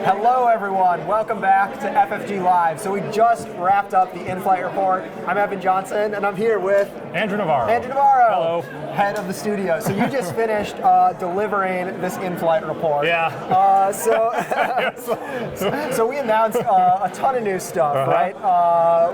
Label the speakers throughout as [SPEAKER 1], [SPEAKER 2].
[SPEAKER 1] Hello everyone, welcome back to FFGLive. So we just wrapped up the in-flight report. I'm Evan Johnson and I'm here with
[SPEAKER 2] Andrew Navaro.
[SPEAKER 1] Andrew Navaro,
[SPEAKER 2] hello,
[SPEAKER 1] head of the studio. So you just finished delivering this in-flight report.
[SPEAKER 2] Yeah.
[SPEAKER 1] So we announced a ton of new stuff, right?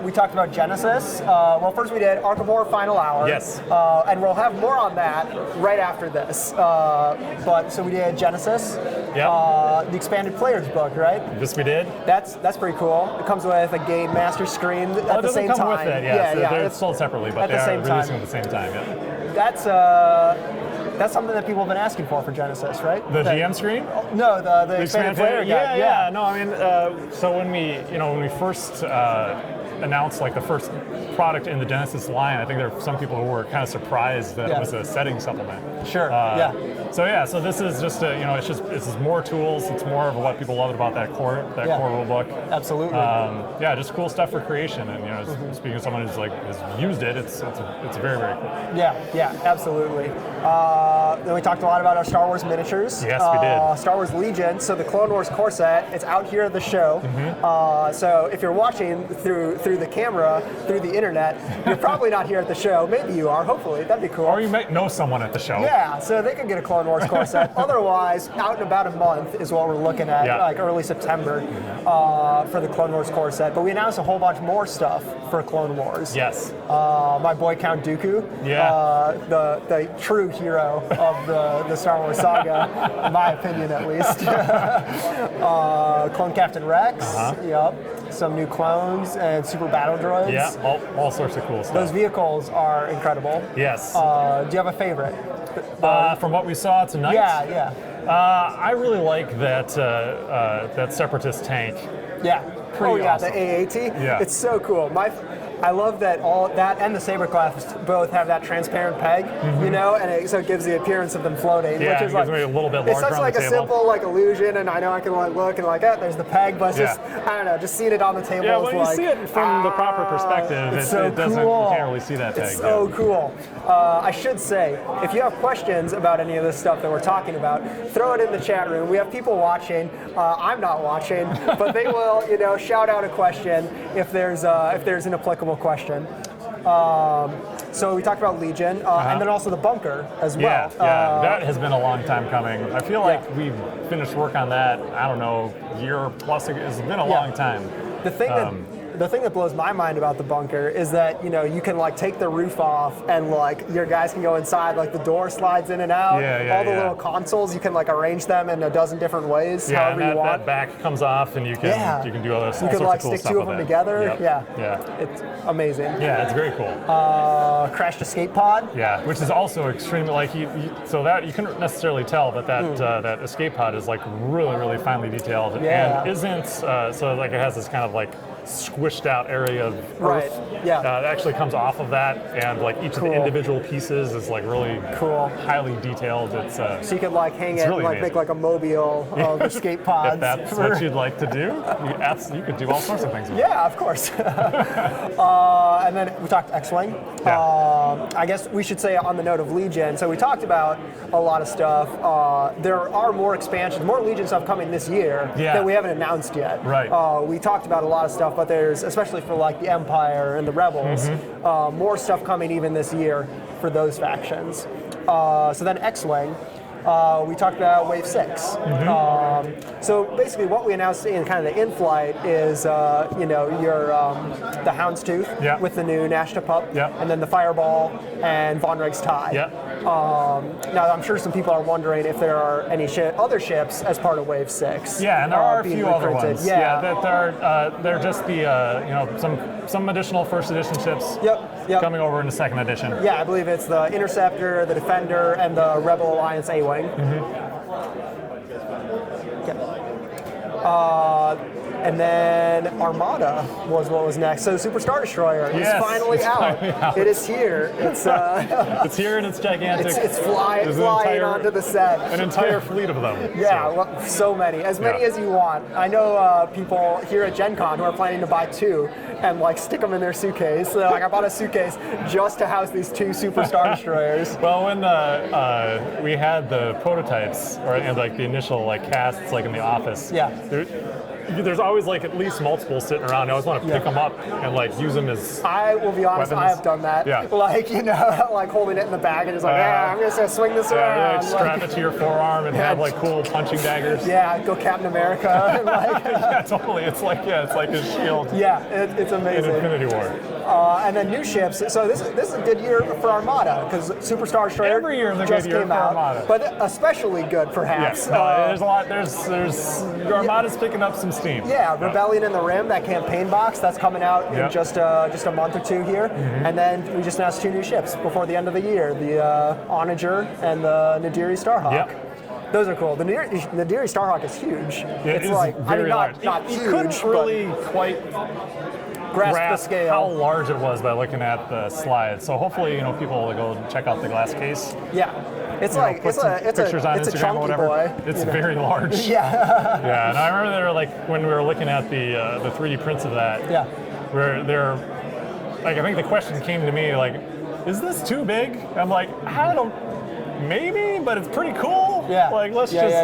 [SPEAKER 1] We talked about Genesis. Well, first we did Arkham Final Hour.
[SPEAKER 2] Yes.
[SPEAKER 1] And we'll have more on that right after this. But so we did Genesis.
[SPEAKER 2] Yeah.
[SPEAKER 1] The expanded players book, right?
[SPEAKER 2] This we did.
[SPEAKER 1] That's pretty cool. It comes with a Game Master screen at the same time.
[SPEAKER 2] It doesn't come with it, yeah. They're
[SPEAKER 1] it's
[SPEAKER 2] sold separately, but they are releasing at the same time. Yeah.
[SPEAKER 1] That's something that people have been asking for Genesis, right?
[SPEAKER 2] The GM screen?
[SPEAKER 1] No, the expanded player guide.
[SPEAKER 2] Yeah. No, I mean, so when we first announced like the first product in the Genesis line, I think there were some people who were kind of surprised that it was a setting supplement.
[SPEAKER 1] Sure.
[SPEAKER 2] So this is just it's more tools. It's more of what people loved about that core rule book.
[SPEAKER 1] Absolutely.
[SPEAKER 2] Just cool stuff for creation, and speaking of someone who's has used it, it's very, very cool.
[SPEAKER 1] Yeah, absolutely. Then we talked a lot about our Star Wars miniatures.
[SPEAKER 2] Yes, we did.
[SPEAKER 1] Star Wars Legion. So the Clone Wars core set, it's out here at the show. So if you're watching through the camera, through the internet, you're probably not here at the show. Maybe you are. Hopefully, that'd be cool.
[SPEAKER 2] Or you might know someone at the show.
[SPEAKER 1] Yeah, so they could get a Clone Wars core set. Otherwise, out in about a month is what we're looking at, like early September, for the Clone Wars core set. But we announced a whole bunch more stuff for Clone Wars.
[SPEAKER 2] Yes.
[SPEAKER 1] My boy Count Dooku, the true hero of the Star Wars saga, in my opinion at least. Clone Captain Rex. Yep. Some new clones and super battle droids.
[SPEAKER 2] Yeah, all sorts of cool stuff.
[SPEAKER 1] Those vehicles are incredible.
[SPEAKER 2] Yes.
[SPEAKER 1] Do you have a favorite?
[SPEAKER 2] From what we saw tonight?
[SPEAKER 1] Yeah.
[SPEAKER 2] I really like that Separatist tank.
[SPEAKER 1] Yeah.
[SPEAKER 2] Pretty awesome.
[SPEAKER 1] The AAT.
[SPEAKER 2] Yeah.
[SPEAKER 1] It's so cool. I love that all that and the Sabercraft both have that transparent peg, and so it gives the appearance of them floating, which is
[SPEAKER 2] gives me a little bit
[SPEAKER 1] it's
[SPEAKER 2] larger
[SPEAKER 1] such
[SPEAKER 2] on the
[SPEAKER 1] a
[SPEAKER 2] table.
[SPEAKER 1] simple illusion, and I know I can look and there's the peg, but it's just I don't know, just seeing it on the table.
[SPEAKER 2] Yeah, when you see it from the proper perspective, it doesn't.
[SPEAKER 1] Cool.
[SPEAKER 2] You can't really see that tag.
[SPEAKER 1] It's so cool. I should say, if you have questions about any of this stuff that we're talking about, throw it in the chat room. We have people watching. I'm not watching, but they will, shout out a question if there's an applicable question. So we talked about Legion, and then also the bunker as well.
[SPEAKER 2] Yeah, that has been a long time coming. I feel like we've finished work on that, I don't know, year plus. It's been a long time.
[SPEAKER 1] The thing that blows my mind about the bunker is that you can take the roof off and your guys can go inside, the door slides in and out. All the little consoles, you can arrange them in a dozen different ways, however you want.
[SPEAKER 2] That back comes off and you can do all this.
[SPEAKER 1] You can
[SPEAKER 2] sorts of cool
[SPEAKER 1] stick
[SPEAKER 2] stuff
[SPEAKER 1] two of them together.
[SPEAKER 2] Yep.
[SPEAKER 1] Yeah, it's amazing.
[SPEAKER 2] Yeah, it's very cool.
[SPEAKER 1] Crashed escape pod.
[SPEAKER 2] Yeah, which is also extremely so that you couldn't necessarily tell, but that escape pod is really, really finely detailed and isn't so it has this kind of squished out area of earth.
[SPEAKER 1] Yeah.
[SPEAKER 2] It actually comes off of that, and each of the individual pieces is really
[SPEAKER 1] cool,
[SPEAKER 2] highly detailed. It's
[SPEAKER 1] so you could hang it
[SPEAKER 2] really
[SPEAKER 1] and make a mobile of escape pods.
[SPEAKER 2] If that's what you'd like to do, you could do all sorts of things with it.
[SPEAKER 1] Yeah, of course. And then we talked X-Wing. I guess we should say on the note of Legion, so we talked about a lot of stuff. There are more expansions, more Legion stuff coming this year that we haven't announced yet.
[SPEAKER 2] Right.
[SPEAKER 1] We talked about a lot of stuff, but there's, especially for the Empire and the Rebels, more stuff coming even this year for those factions. So then X-Wing. We talked about Wave 6. So basically what we announced in kind of the in-flight is, the Houndstooth with the new Nashta Pup, and then the Fireball and Von Reg's TIE. Now I'm sure some people are wondering if there are any other ships as part of Wave 6.
[SPEAKER 2] Yeah, and there are a few other ones.
[SPEAKER 1] Yeah,
[SPEAKER 2] they're just the some additional first edition ships coming over in the second edition.
[SPEAKER 1] Yeah, I believe it's the Interceptor, the Defender, and the Rebel Alliance A-Wing. And then Armada was what was next. So Super Star Destroyer is finally out. It is here. It's
[SPEAKER 2] it's here and it's gigantic.
[SPEAKER 1] It's flying onto the set.
[SPEAKER 2] An entire fleet of them.
[SPEAKER 1] Yeah, well, so many. As many as you want. I know people here at Gen Con who are planning to buy 2 and like stick them in their suitcase. So, like I bought a suitcase just to house these 2 Super Star Destroyers.
[SPEAKER 2] Well, when we had the prototypes and like the initial like casts like in the office, there's always like at least multiple sitting around. I always want to pick them up and like use them as
[SPEAKER 1] I will be honest,
[SPEAKER 2] weapons.
[SPEAKER 1] I have done that.
[SPEAKER 2] Yeah.
[SPEAKER 1] Like, like holding it in the bag and just like, I'm just gonna swing this around.
[SPEAKER 2] Like strap it to your forearm and have like cool punching daggers.
[SPEAKER 1] Yeah, go Captain America. And, like,
[SPEAKER 2] yeah, totally. It's like his shield.
[SPEAKER 1] Yeah, it's amazing.
[SPEAKER 2] In Infinity War.
[SPEAKER 1] And then new ships. So this is a good year for Armada because Super Star Destroyer
[SPEAKER 2] every year is a
[SPEAKER 1] just
[SPEAKER 2] good year
[SPEAKER 1] came
[SPEAKER 2] for
[SPEAKER 1] out,
[SPEAKER 2] Armada.
[SPEAKER 1] but especially good perhaps.
[SPEAKER 2] Yes, there's a lot. There's Armada's picking up some steam.
[SPEAKER 1] Yeah, Rebellion in the Rim, that campaign box that's coming out in just a month or 2 here, and then we just announced 2 new ships before the end of the year: the Onager and the Nadiri Starhawk.
[SPEAKER 2] Yep.
[SPEAKER 1] Those are cool. The Nadiri Starhawk is huge.
[SPEAKER 2] It's like
[SPEAKER 1] very large. Not huge.
[SPEAKER 2] You couldn't really quite
[SPEAKER 1] grasp the scale.
[SPEAKER 2] How large it was by looking at the slides. So hopefully, people will go check out the glass case.
[SPEAKER 1] Yeah, it's
[SPEAKER 2] pictures on
[SPEAKER 1] it's
[SPEAKER 2] Instagram
[SPEAKER 1] a chunky
[SPEAKER 2] or whatever.
[SPEAKER 1] boy.
[SPEAKER 2] It's very large.
[SPEAKER 1] Yeah.
[SPEAKER 2] Yeah, and I remember there like when we were looking at the 3D prints of that.
[SPEAKER 1] Yeah.
[SPEAKER 2] Where they're like, I think the question came to me like, is this too big? I'm like, I don't. Maybe, but it's pretty cool.
[SPEAKER 1] Yeah.
[SPEAKER 2] Like, let's just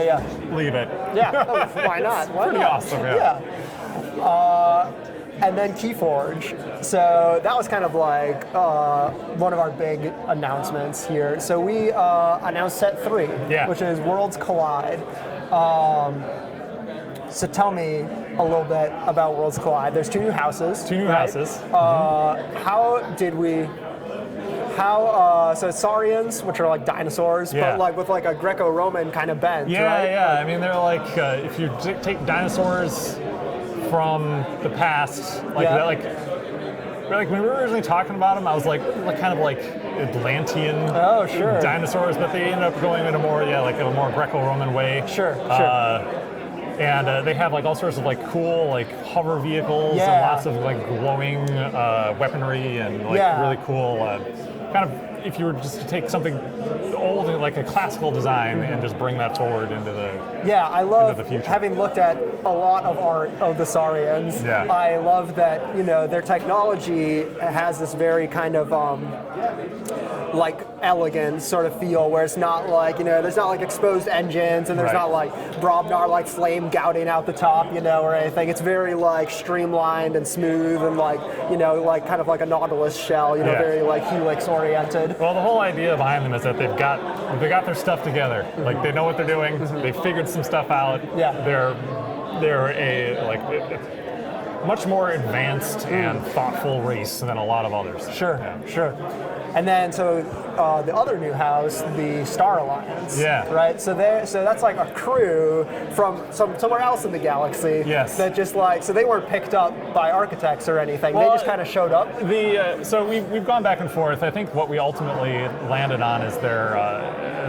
[SPEAKER 2] leave it.
[SPEAKER 1] Yeah. Oh, why not? Why
[SPEAKER 2] pretty
[SPEAKER 1] not?
[SPEAKER 2] awesome. Yeah.
[SPEAKER 1] And then KeyForge. So that was kind of like one of our big announcements here. So we announced Set 3, which is Worlds Collide. So tell me a little bit about Worlds Collide. There's 2 new houses.
[SPEAKER 2] 2 new houses.
[SPEAKER 1] So Saurians, which are like dinosaurs, but like with like a Greco-Roman kind of bent, right?
[SPEAKER 2] Yeah. I mean, they're like if you take dinosaurs from the past, like when we were originally talking about them, I was like kind of like Atlantean dinosaurs, but they ended up going in a more a more Greco-Roman way.
[SPEAKER 1] Sure.
[SPEAKER 2] And they have like all sorts of like cool like hover vehicles and lots of like glowing weaponry and like really cool kind of, if you were just to take something old and like a classical design and just bring that forward into the
[SPEAKER 1] I love
[SPEAKER 2] the future.
[SPEAKER 1] Having looked at a lot of art of the Saurians.
[SPEAKER 2] Yeah.
[SPEAKER 1] I love that their technology has this very kind of like elegant sort of feel where it's not like there's not like exposed engines and there's not like Brobnar like flame gouting out the top or anything. It's very like streamlined and smooth and like like kind of like a Nautilus shell, very like helix oriented.
[SPEAKER 2] Well, the whole idea behind them is that they've got their stuff together. Like they know what they're doing. They figured some stuff out.
[SPEAKER 1] Yeah.
[SPEAKER 2] They're a much more advanced and thoughtful race than a lot of others.
[SPEAKER 1] Sure. And then so the other new house, the Star Alliance.
[SPEAKER 2] Yeah.
[SPEAKER 1] Right. So that's like a crew from somewhere else in the galaxy.
[SPEAKER 2] Yes.
[SPEAKER 1] That just so they weren't picked up by architects or anything.
[SPEAKER 2] Well,
[SPEAKER 1] they just kind of showed up.
[SPEAKER 2] So we've gone back and forth. I think what we ultimately landed on is is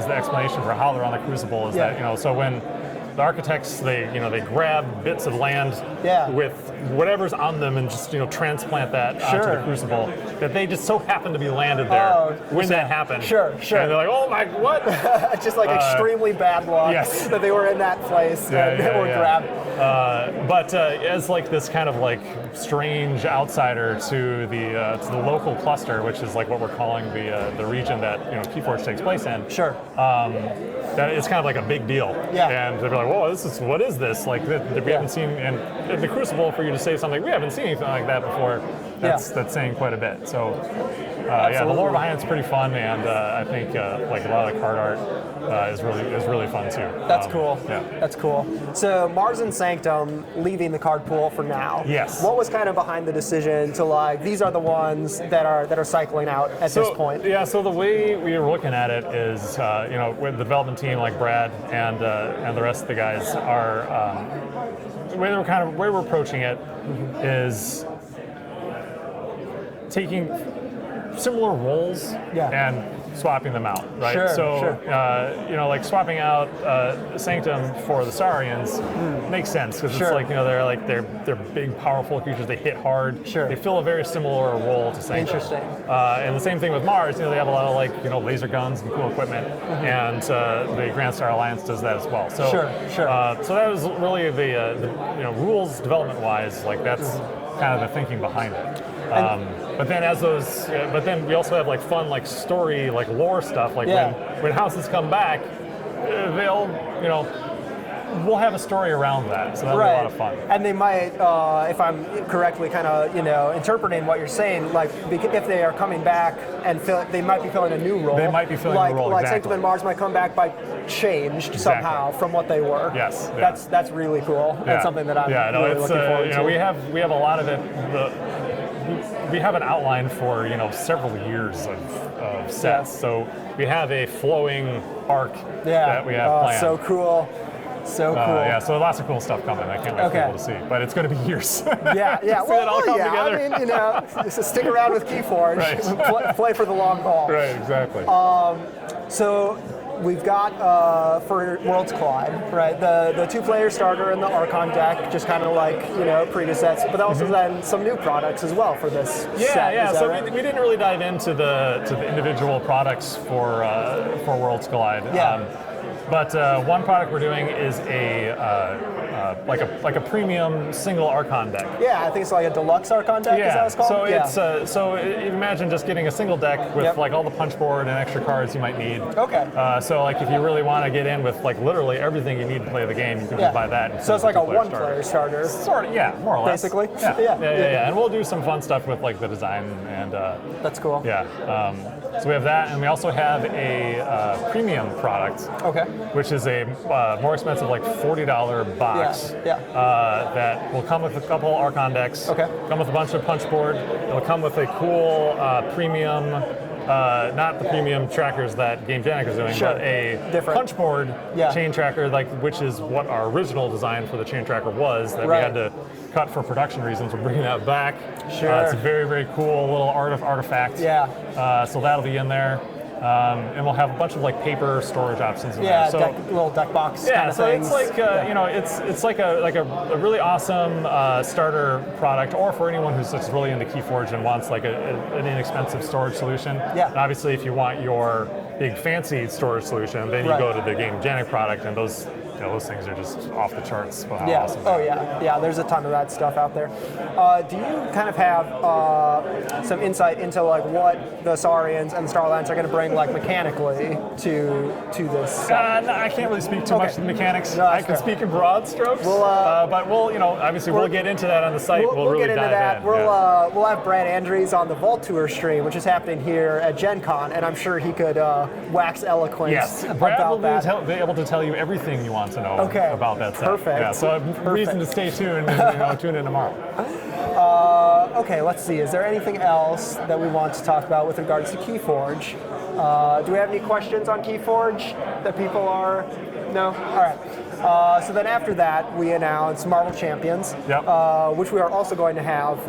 [SPEAKER 2] the explanation for how they're on the Crucible. Is that so when the architects they grab bits of land with whatever's on them and just transplant that onto the Crucible, that they just so happen to be landed there when that happened.
[SPEAKER 1] Sure.
[SPEAKER 2] And they're like, oh my, what?
[SPEAKER 1] It's just like extremely bad luck that they were in that place and they were grabbed.
[SPEAKER 2] But as like this kind of like strange outsider to the local cluster, which is like what we're calling the region that KeyForge takes place in.
[SPEAKER 1] Sure.
[SPEAKER 2] That it's kind of like a big deal.
[SPEAKER 1] Yeah.
[SPEAKER 2] And they're like, whoa, what is this? Like we haven't seen, and in the Crucible, for you to say something, we haven't seen anything like that before. That's saying quite a bit. So the lore behind it's pretty fun, and I think like a lot of the card art is really fun too.
[SPEAKER 1] That's cool.
[SPEAKER 2] Yeah.
[SPEAKER 1] That's cool. So Mars and Sanctum leaving the card pool for now.
[SPEAKER 2] Yes.
[SPEAKER 1] What was kind of behind the decision to like these are the ones that are cycling out at this point?
[SPEAKER 2] Yeah. So the way we were looking at it is with the development team like Brad and the rest of the guys are the way we're approaching it is taking similar roles and swapping them out, right?
[SPEAKER 1] Sure,
[SPEAKER 2] so,
[SPEAKER 1] sure.
[SPEAKER 2] you know, like swapping out Sanctum for the Saurians makes sense because
[SPEAKER 1] Sure.
[SPEAKER 2] it's like, you know, they're big, powerful creatures. They hit hard.
[SPEAKER 1] Sure.
[SPEAKER 2] They fill a very similar role to Sanctum.
[SPEAKER 1] Interesting.
[SPEAKER 2] And the same thing with Mars. You know, they have a lot of like, you know, laser guns and cool equipment, and the Grand Star Alliance does that as well. So,
[SPEAKER 1] Sure, sure.
[SPEAKER 2] So that was really the you know, rules development-wise, like that's kind of the thinking behind it. But then as those, but then we also have like fun, like story, like lore stuff. Like when houses come back, they'll, you know, we'll have a story around that. So that'll be a lot of fun.
[SPEAKER 1] And they might, if I'm correctly kind of, you know, interpreting what you're saying, like if they are coming back and they might be filling a new role.
[SPEAKER 2] They might be filling a role,
[SPEAKER 1] like
[SPEAKER 2] exactly.
[SPEAKER 1] Sanctum and Mars might come back by changed somehow from what they were.
[SPEAKER 2] Yes. Yeah.
[SPEAKER 1] That's really cool. That's something that I'm really looking forward to.
[SPEAKER 2] You know, we have a lot of it. We have an outline for, you know, several years of sets. So we have a flowing arc that we have planned.
[SPEAKER 1] So cool. So cool.
[SPEAKER 2] Yeah, so lots of cool stuff coming. I can't wait for people to see. But it's going to be years.
[SPEAKER 1] Yeah.
[SPEAKER 2] See it all come together.
[SPEAKER 1] I mean, you know, just stick around with KeyForge.
[SPEAKER 2] Right.
[SPEAKER 1] Play for the long haul.
[SPEAKER 2] Right, exactly.
[SPEAKER 1] So we've got for Worlds Collide, right? The two-player starter and the Archon deck, just kind of like, you know, previous sets, but also then some new products as well for this set.
[SPEAKER 2] Yeah. So
[SPEAKER 1] right?
[SPEAKER 2] we didn't really dive into the individual products for Worlds Collide.
[SPEAKER 1] Yeah.
[SPEAKER 2] But one product we're doing is like a premium single Archon deck.
[SPEAKER 1] Yeah, I think it's like a deluxe Archon deck. Is that what it's called?
[SPEAKER 2] So so imagine just getting a single deck with like all the punch board and extra cards you might need.
[SPEAKER 1] Okay.
[SPEAKER 2] So like if you really want to get in with like literally everything you need to play the game, you can just buy that.
[SPEAKER 1] So it's like a one-player starter.
[SPEAKER 2] Sort of, yeah, more or less.
[SPEAKER 1] Basically.
[SPEAKER 2] Yeah. And we'll do some fun stuff with like the design and.
[SPEAKER 1] That's cool.
[SPEAKER 2] Yeah. So we have that, and we also have a premium product.
[SPEAKER 1] Okay.
[SPEAKER 2] Which is a more expensive, like $40 box. That will come with a couple Archon decks.
[SPEAKER 1] Okay.
[SPEAKER 2] Come with a bunch of punch board. It'll come with a cool premium, not the premium trackers that GameGenic is doing, but a
[SPEAKER 1] different
[SPEAKER 2] punch board chain tracker, like which is what our original design for the chain tracker was. That we had to cut for production reasons. We're bringing that back.
[SPEAKER 1] Sure.
[SPEAKER 2] It's a very, very cool little artifact.
[SPEAKER 1] Yeah.
[SPEAKER 2] So that'll be in there. And we'll have a bunch of like paper storage options in there. So,
[SPEAKER 1] little deck box.
[SPEAKER 2] Yeah,
[SPEAKER 1] kind of
[SPEAKER 2] so
[SPEAKER 1] things.
[SPEAKER 2] it's like you know, it's like a really awesome starter product, or for anyone who's just really into KeyForge and wants like an inexpensive storage solution.
[SPEAKER 1] Yeah.
[SPEAKER 2] And obviously, if you want your big fancy storage solution, then you go to the GameGenic product, and those things are just off the charts. How awesome.
[SPEAKER 1] Oh yeah. There's a ton of that stuff out there. Do you kind of have some insight into like what the Saurians and the Star Alliance are going to bring like mechanically to this?
[SPEAKER 2] No, I can't really speak too much to the mechanics.
[SPEAKER 1] No,
[SPEAKER 2] I can speak in broad strokes. But we'll, you know, obviously we'll get into that on the site. We'll really
[SPEAKER 1] get into
[SPEAKER 2] dive
[SPEAKER 1] that.
[SPEAKER 2] in.
[SPEAKER 1] We'll have Brad Andrews on the Vault Tour stream, which is happening here at Gen Con, and I'm sure he could wax eloquent
[SPEAKER 2] Brad
[SPEAKER 1] about
[SPEAKER 2] will
[SPEAKER 1] that.
[SPEAKER 2] be able to tell you everything you want to know about that set.
[SPEAKER 1] Perfect.
[SPEAKER 2] Yeah, so reason to stay tuned and tune in tomorrow.
[SPEAKER 1] Okay, let's see. Is there anything else that we want to talk about with regards to KeyForge? Do we have any questions on KeyForge that people are? No? All right. So then after that, we announced Marvel Champions, which we are also going to have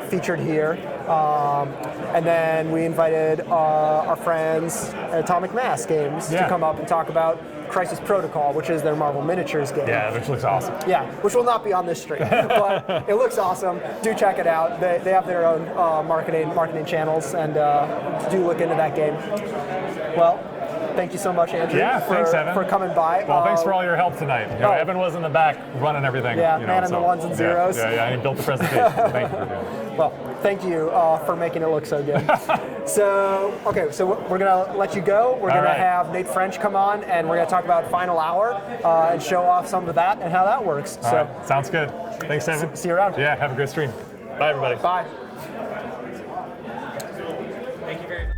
[SPEAKER 1] featured here. And then we invited our friends at Atomic Mass Games to come up and talk about Crisis Protocol, which is their Marvel Miniatures game.
[SPEAKER 2] Yeah, which looks awesome.
[SPEAKER 1] Yeah, which will not be on this stream, but it looks awesome. Do check it out. They have their own marketing channels, and do look into that game. Well, thank you so much, Andrew,
[SPEAKER 2] thanks, Evan,
[SPEAKER 1] for coming by.
[SPEAKER 2] Well, thanks for all your help tonight. Evan was in the back running everything.
[SPEAKER 1] Yeah, man in the ones and zeros.
[SPEAKER 2] Yeah, he built the presentation. So thank you for doing it.
[SPEAKER 1] Well, thank you for making it look so good. So we're going to let you go. We're going to have Nate French come on, and we're going to talk about Final Hour and show off some of that and how that works.
[SPEAKER 2] All right. Sounds good. Thanks, Evan.
[SPEAKER 1] See you around.
[SPEAKER 2] Yeah, have a good stream. Bye, everybody.
[SPEAKER 1] Bye.
[SPEAKER 3] Thank you very much.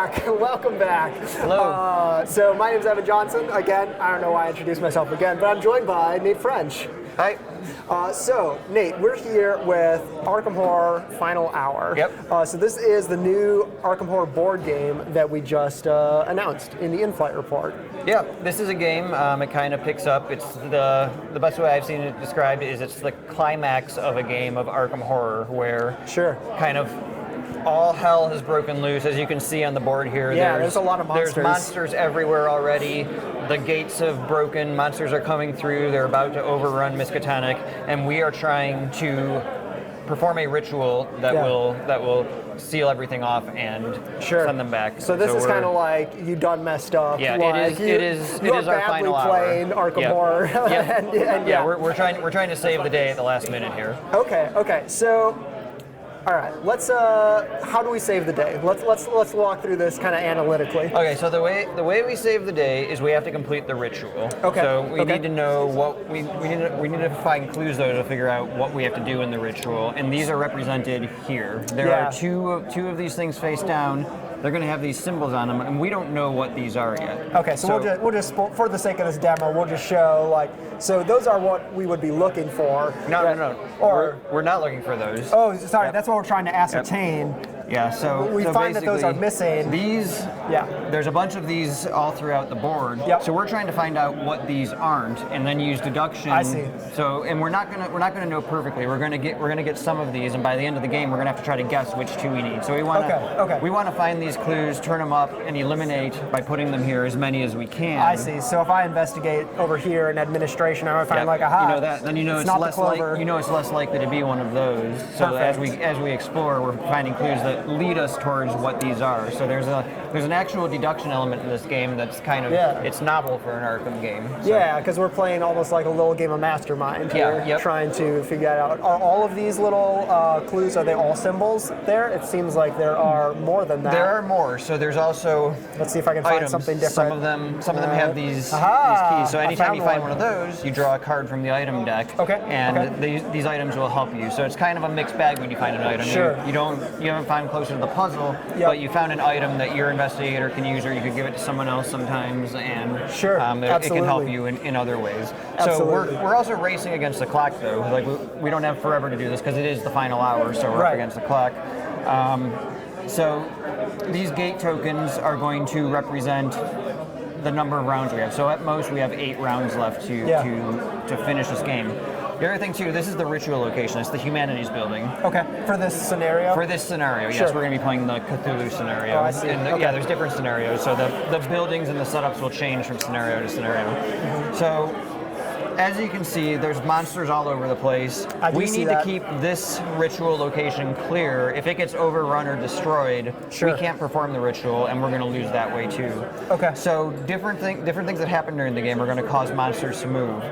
[SPEAKER 1] back. Welcome back.
[SPEAKER 3] Hello.
[SPEAKER 1] So my name's Evan Johnson. Again, I don't know why I introduced myself again, but I'm joined by Nate French.
[SPEAKER 3] Hi.
[SPEAKER 1] So, Nate, we're here with Arkham Horror Final Hour.
[SPEAKER 3] Yep.
[SPEAKER 1] So this is the new Arkham Horror board game that we just announced in the in-flight report.
[SPEAKER 3] Yeah, this is a game. It kind of picks up. It's the best way I've seen it described is it's the climax of a game of Arkham Horror, where kind of all hell has broken loose. As you can see on the board here,
[SPEAKER 1] there's a lot of monsters.
[SPEAKER 3] There's monsters everywhere already. The gates have broken. Monsters are coming through. They're about to overrun Miskatonic, and we are trying to perform a ritual that will seal everything off and send them back.
[SPEAKER 1] So this is kind of like you done messed up.
[SPEAKER 3] Yeah,
[SPEAKER 1] like
[SPEAKER 3] it is our final hour.
[SPEAKER 1] Playing Arkham Horror.
[SPEAKER 3] We're trying to save the day at the last minute here.
[SPEAKER 1] Okay. So, all right. Let's. How do we save the day? Let's walk through this kind of analytically.
[SPEAKER 3] Okay. So the way we save the day is we have to complete the ritual.
[SPEAKER 1] Okay.
[SPEAKER 3] So we need to know what we need to find clues though to figure out what we have to do in the ritual, and these are represented here. There are two of these things face down. They're going to have these symbols on them, and we don't know what these are yet.
[SPEAKER 1] Okay, so we'll just for the sake of this demo, we'll just show so those are what we would be looking for.
[SPEAKER 3] No.
[SPEAKER 1] Or
[SPEAKER 3] we're not looking for those.
[SPEAKER 1] Oh, sorry, that's what we're trying to ascertain.
[SPEAKER 3] Yeah, so
[SPEAKER 1] we find that those are missing.
[SPEAKER 3] These, there's a bunch of these all throughout the board.
[SPEAKER 1] Yep.
[SPEAKER 3] So we're trying to find out what these aren't, and then use deduction.
[SPEAKER 1] I see.
[SPEAKER 3] So, and we're not gonna know perfectly. We're gonna get some of these, and by the end of the game, we're gonna have to try to guess which two we need. So we want to find these clues, turn them up, and eliminate by putting them here as many as we can.
[SPEAKER 1] I see. So if I investigate over here in administration, I find
[SPEAKER 3] you know that, then it's
[SPEAKER 1] not
[SPEAKER 3] less it's less likely to be one of those. So as we explore, we're finding clues that lead us towards what these are. So there's an actual deduction element in this game that's kind of it's novel for an Arkham game. So.
[SPEAKER 1] Yeah, because we're playing almost like a little game of Mastermind here, trying to figure that out. Are all of these little clues, are they all symbols there? It seems like there are more than that.
[SPEAKER 3] There are more. So there's also
[SPEAKER 1] let's see if I can find
[SPEAKER 3] items.
[SPEAKER 1] something different.
[SPEAKER 3] Some of them have these keys. So anytime you find one of those, you draw a card from the item deck. And these items will help you. So it's kind of a mixed bag when you find an item.
[SPEAKER 1] Sure.
[SPEAKER 3] You haven't found closer to the puzzle, but you found an item that your investigator can use, or you could give it to someone else sometimes, and it can help you in other ways. So we're also racing against the clock, though. Like we don't have forever to do this because it is the final hour, so we're up against the clock. So these gate tokens are going to represent the number of rounds we have. So at most we have 8 rounds left to finish this game. The other thing too, this is the ritual location. It's the Humanities building.
[SPEAKER 1] Okay. For this scenario?
[SPEAKER 3] For this scenario, yes. We're going to be playing the Cthulhu scenario.
[SPEAKER 1] Oh, I see.
[SPEAKER 3] And yeah, there's different scenarios. So the buildings and the setups will change from scenario to scenario. Mm-hmm. So as you can see, there's monsters all over the place. We need to keep this ritual location clear. If it gets overrun or destroyed, we can't perform the ritual, and we're going to lose that way too.
[SPEAKER 1] Okay.
[SPEAKER 3] So different things that happen during the game are going to cause monsters to move.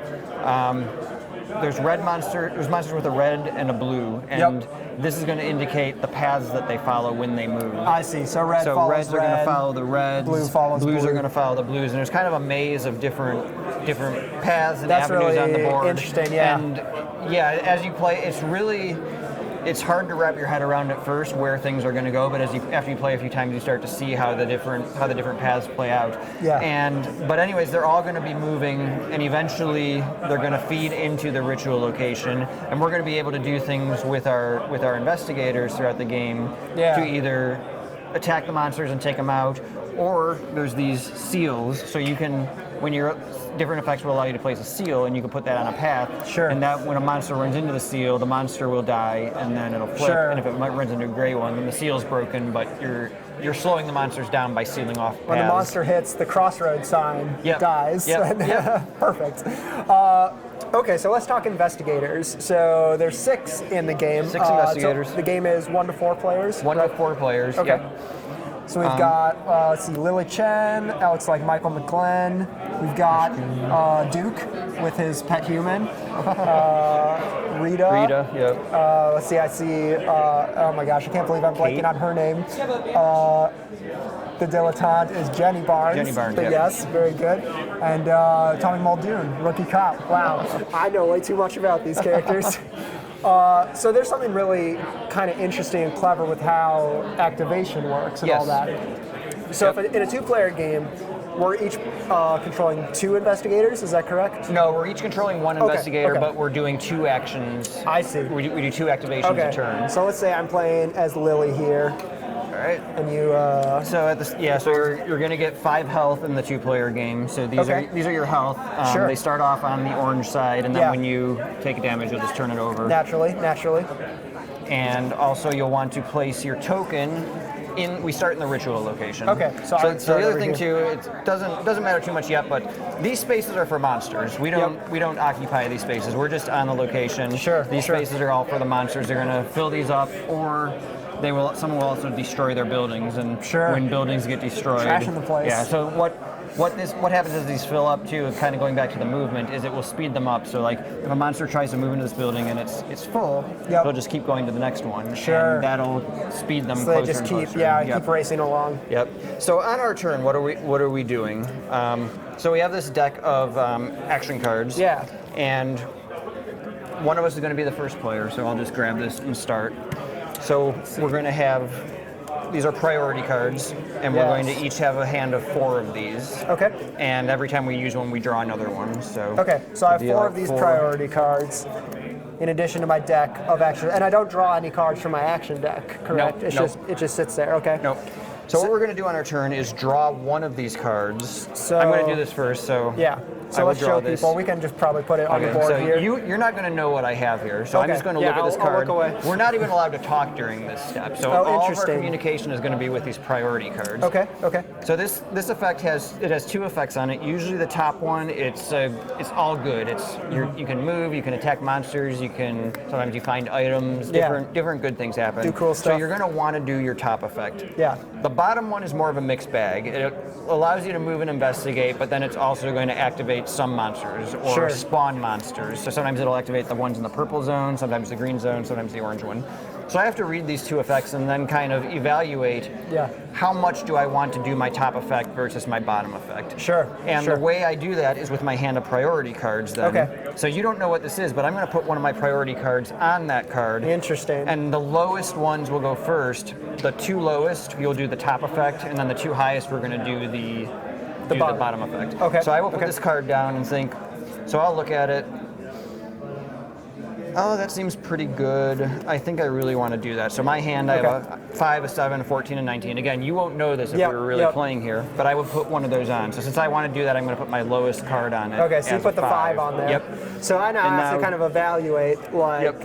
[SPEAKER 3] There's monsters with a red and a blue, and this is going to indicate the paths that they follow when they move.
[SPEAKER 1] I see. So reds are
[SPEAKER 3] going to follow the reds.
[SPEAKER 1] Blues
[SPEAKER 3] are going to follow the blues, and there's kind of a maze of different paths and avenues
[SPEAKER 1] really
[SPEAKER 3] on the board.
[SPEAKER 1] Interesting, yeah.
[SPEAKER 3] And as you play, it's hard to wrap your head around at first where things are going to go, but after you play a few times, you start to see how the different paths play out.
[SPEAKER 1] Yeah.
[SPEAKER 3] But anyways, they're all going to be moving, and eventually they're going to feed into the ritual location, and we're going to be able to do things with our investigators throughout the game to either attack the monsters and take them out, or there's these seals, so you can, different effects will allow you to place a seal, and you can put that on a path.
[SPEAKER 1] Sure.
[SPEAKER 3] And that when a monster runs into the seal, the monster will die, and then it'll flip.
[SPEAKER 1] Sure.
[SPEAKER 3] And if it runs into a gray one, then the seal's broken, but you're slowing the monsters down by sealing off paths.
[SPEAKER 1] When the monster hits the crossroad sign, dies. Perfect. Okay, so let's talk investigators. So there's 6 in the game.
[SPEAKER 3] 6 investigators.
[SPEAKER 1] So the game is 1 to 4 players.
[SPEAKER 3] 1 to 4 players.
[SPEAKER 1] Okay.
[SPEAKER 3] Yep.
[SPEAKER 1] So we've got, let's see, Lily Chen, looks like Michael McGlenn. We've got Duke with his pet human. Rita.
[SPEAKER 3] Yep.
[SPEAKER 1] Let's see, I see, oh my gosh, I can't believe I'm blanking on her name. The dilettante is Jenny Barnes. Yes, very good. And Tommy Muldoon, rookie cop. Wow, I know way too much about these characters. So there's something really kind of interesting and clever with how activation works and all that. So if in a two-player game, we're each controlling 2 investigators, is that correct?
[SPEAKER 3] No, we're each controlling 1 investigator, but we're doing 2 actions.
[SPEAKER 1] I see.
[SPEAKER 3] We do 2 activations a turn.
[SPEAKER 1] So let's say I'm playing as Lily here.
[SPEAKER 3] All right.
[SPEAKER 1] And you.
[SPEAKER 3] So you're going to get 5 health in the 2-player game. So these are your health.
[SPEAKER 1] Sure.
[SPEAKER 3] They start off on the orange side, and then when you take damage, you'll just turn it over.
[SPEAKER 1] Naturally.
[SPEAKER 3] And also, you'll want to place your token. We start in the ritual location.
[SPEAKER 1] Okay. So
[SPEAKER 3] the other thing too, it doesn't matter too much yet, but these spaces are for monsters. We don't occupy these spaces. We're just on the location.
[SPEAKER 1] Sure.
[SPEAKER 3] These spaces are all for the monsters. They're going to fill these up, or someone will also destroy their buildings. And when buildings get destroyed,
[SPEAKER 1] trashing the place.
[SPEAKER 3] Yeah. So what happens as these fill up too, kind of going back to the movement, is it will speed them up. So like if a monster tries to move into this building and it's full, they'll just keep going to the next one.
[SPEAKER 1] Sure.
[SPEAKER 3] And that'll speed them
[SPEAKER 1] so
[SPEAKER 3] closer
[SPEAKER 1] they just
[SPEAKER 3] and
[SPEAKER 1] keep
[SPEAKER 3] closer.
[SPEAKER 1] keep racing along.
[SPEAKER 3] Yep. So on our turn, what are we doing? So we have this deck of action cards.
[SPEAKER 1] Yeah.
[SPEAKER 3] And one of us is going to be the first player. So I'll just grab this and start. So we're going to have. These are priority cards, and we're going to each have a hand of 4 of these.
[SPEAKER 1] Okay.
[SPEAKER 3] And every time we use one, we draw another one. So
[SPEAKER 1] so I have 4 of these priority cards, in addition to my deck of action, and I don't draw any cards from my action deck. Correct?
[SPEAKER 3] Nope.
[SPEAKER 1] It just sits there. Okay.
[SPEAKER 3] Nope. So what we're going to do on our turn is draw one of these cards. So I'm going to do this first. So
[SPEAKER 1] So let's show people. We can just probably put it on the board here.
[SPEAKER 3] You're not going to know what I have here, so I'm just going to look at this card.
[SPEAKER 1] I'll look away.
[SPEAKER 3] We're not even allowed to talk during this step, so all of our communication is going to be with these priority cards.
[SPEAKER 1] Okay.
[SPEAKER 3] So this effect has 2 effects on it. Usually the top one, it's all good. You can move, you can attack monsters, you can sometimes you find items, different good things happen.
[SPEAKER 1] Do cool stuff.
[SPEAKER 3] So you're going to want to do your top effect.
[SPEAKER 1] Yeah.
[SPEAKER 3] The bottom one is more of a mixed bag. It allows you to move and investigate, but then it's also going to activate some monsters or spawn monsters. So sometimes it'll activate the ones in the purple zone, sometimes the green zone, sometimes the orange one. So I have to read these 2 effects and then kind of evaluate how much do I want to do my top effect versus my bottom effect.
[SPEAKER 1] Sure.
[SPEAKER 3] And the way I do that is with my hand of priority cards then.
[SPEAKER 1] Okay.
[SPEAKER 3] So you don't know what this is, but I'm going to put one of my priority cards on that card.
[SPEAKER 1] Interesting.
[SPEAKER 3] And the lowest ones will go first. The 2 lowest, you'll do the top effect, and then the 2 highest, we're going to do the bottom effect.
[SPEAKER 1] Okay.
[SPEAKER 3] So I will put this card down and think, so I'll look at it. Oh, that seems pretty good. I think I really want to do that. So my hand, I have a 5, a 7, a 14, and 19. Again, you won't know this if we were really playing here, but I would put one of those on. So since I want to do that, I'm going to put my lowest card on it.
[SPEAKER 1] Okay, so you put the 5 on there.
[SPEAKER 3] Yep.
[SPEAKER 1] So I now have to kind of evaluate,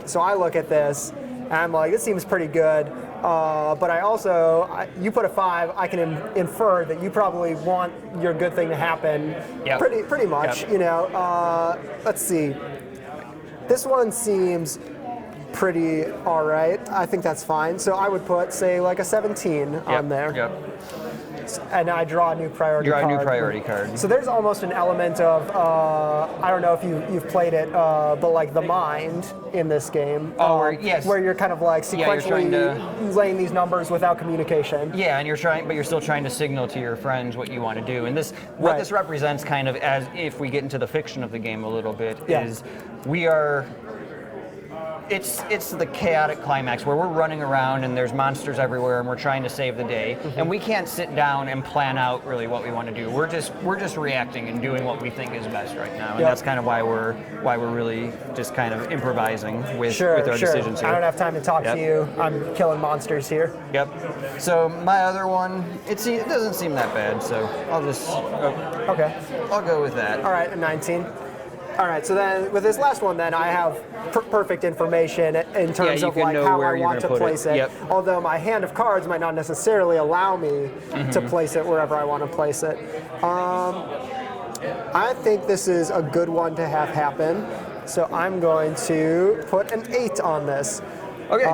[SPEAKER 1] so I look at this, and I'm like, this seems pretty good. But I also, you put a 5, I can infer that you probably want your good thing to happen pretty much, you know. Let's see. This one seems pretty all right. I think that's fine. So I would put, say, like a 17 on there.
[SPEAKER 3] Yep.
[SPEAKER 1] And I draw a new priority card.
[SPEAKER 3] Draw a new priority card.
[SPEAKER 1] So there's almost an element of, I don't know if you've played it, but like the mind in this game. Where you're kind of like sequentially laying these numbers without communication.
[SPEAKER 3] Yeah, and you're still trying to signal to your friends what you want to do. And this represents kind of, as if we get into the fiction of the game a little bit, is we are. It's the chaotic climax where we're running around and there's monsters everywhere and we're trying to save the day, and we can't sit down and plan out really what we want to do. We're just reacting and doing what we think is best right now, and that's kind of why we're really just kind of improvising with our decisions here.
[SPEAKER 1] I don't have time to talk to you. I'm killing monsters here.
[SPEAKER 3] Yep. So my other one, it doesn't seem that bad, so I'll just I'll go with that.
[SPEAKER 1] All right, a 19. All right, so then with this last one, then I have perfect information in terms of like how I want to place it. Although my hand of cards might not necessarily allow me to place it wherever I want to place it. I think this is a good one to have happen. So I'm going to put an 8 on this.
[SPEAKER 3] Okay.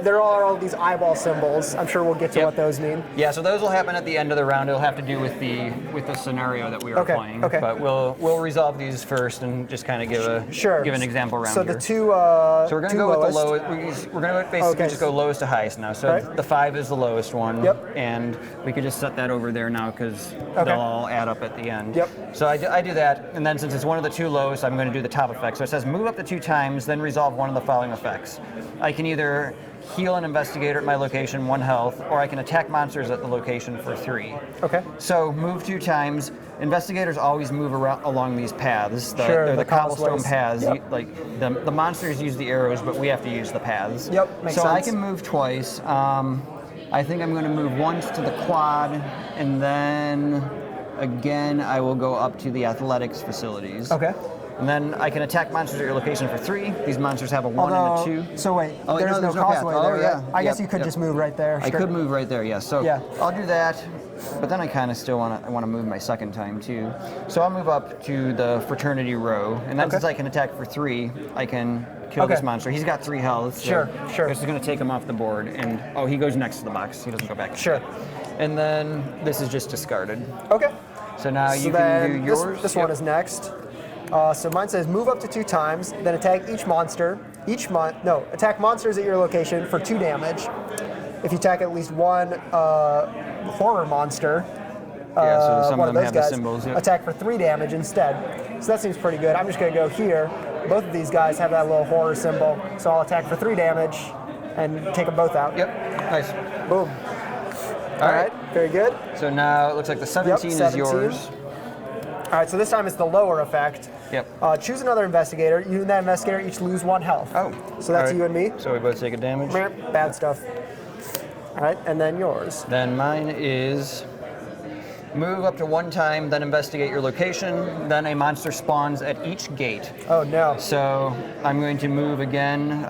[SPEAKER 1] There are all these eyeball symbols. I'm sure we'll get to what those mean.
[SPEAKER 3] Yeah, so those will happen at the end of the round. It'll have to do with the scenario that we are playing. Okay. But we'll resolve these first and just kind of give an example round.
[SPEAKER 1] So the two.
[SPEAKER 3] So we're going to go with the lowest. We're going to basically just go lowest to highest now. So the 5 is the lowest one.
[SPEAKER 1] Yep.
[SPEAKER 3] And we could just set that over there now because they'll all add up at the end.
[SPEAKER 1] Yep.
[SPEAKER 3] So I do that, and then since it's one of the 2 lowest, I'm going to do the top effect. So it says move up to 2 times, then resolve one of the following effects. I can either either heal an investigator at my location 1 health, or I can attack monsters at the location for 3.
[SPEAKER 1] Okay.
[SPEAKER 3] So move 2 times. Investigators always move around along these paths.
[SPEAKER 1] Sure,
[SPEAKER 3] they're the cobblestone paths.
[SPEAKER 1] Yep.
[SPEAKER 3] Like the monsters use the arrows, but we have to use the paths.
[SPEAKER 1] Yep, makes
[SPEAKER 3] so
[SPEAKER 1] sense.
[SPEAKER 3] I can move twice. I think I'm going to move once to the quad, and then again I will go up to the athletics facilities.
[SPEAKER 1] Okay.
[SPEAKER 3] And then I can attack monsters at your location for 3. These monsters have a 1 and a 2.
[SPEAKER 1] So wait,
[SPEAKER 3] Oh,
[SPEAKER 1] there's no causeway
[SPEAKER 3] path.
[SPEAKER 1] there.
[SPEAKER 3] Oh, yeah.
[SPEAKER 1] Right? I guess you could just move right there.
[SPEAKER 3] I could move right there, yes. So
[SPEAKER 1] Yeah.
[SPEAKER 3] I'll do that, but then I kind of still want to move my second time too. So I'll move up to the fraternity row, and then since I can attack for 3, I can kill this monster. He's got 3 health. So
[SPEAKER 1] Sure.
[SPEAKER 3] This is going to take him off the board, and he goes next to the box. He doesn't go back.
[SPEAKER 1] Sure.
[SPEAKER 3] And then this is just discarded.
[SPEAKER 1] Okay.
[SPEAKER 3] So now you can do yours.
[SPEAKER 1] This one is next. So mine says move up to 2 times, then attack each monster. Attack monsters at your location for 2 damage. If you attack at least 1 horror monster,
[SPEAKER 3] so some
[SPEAKER 1] one
[SPEAKER 3] of
[SPEAKER 1] of
[SPEAKER 3] them
[SPEAKER 1] those
[SPEAKER 3] have
[SPEAKER 1] guys,
[SPEAKER 3] the symbols. Yep.
[SPEAKER 1] attack for 3 damage instead. So that seems pretty good. I'm just going to go here. Both of these guys have that little horror symbol, so I'll attack for 3 damage and take them both out.
[SPEAKER 3] Yep. Nice.
[SPEAKER 1] Boom. All right. Very good.
[SPEAKER 3] So now it looks like the 17 is yours.
[SPEAKER 1] All right, so this time it's the lower effect.
[SPEAKER 3] Yep.
[SPEAKER 1] Choose another investigator. You and that investigator each lose 1 health.
[SPEAKER 3] Oh.
[SPEAKER 1] So that's you and me.
[SPEAKER 3] So we both take a damage.
[SPEAKER 1] Bad stuff. All right, and then yours.
[SPEAKER 3] Then mine is move up to 1 time, then investigate your location. Then a monster spawns at each gate.
[SPEAKER 1] Oh no.
[SPEAKER 3] So I'm going to move again.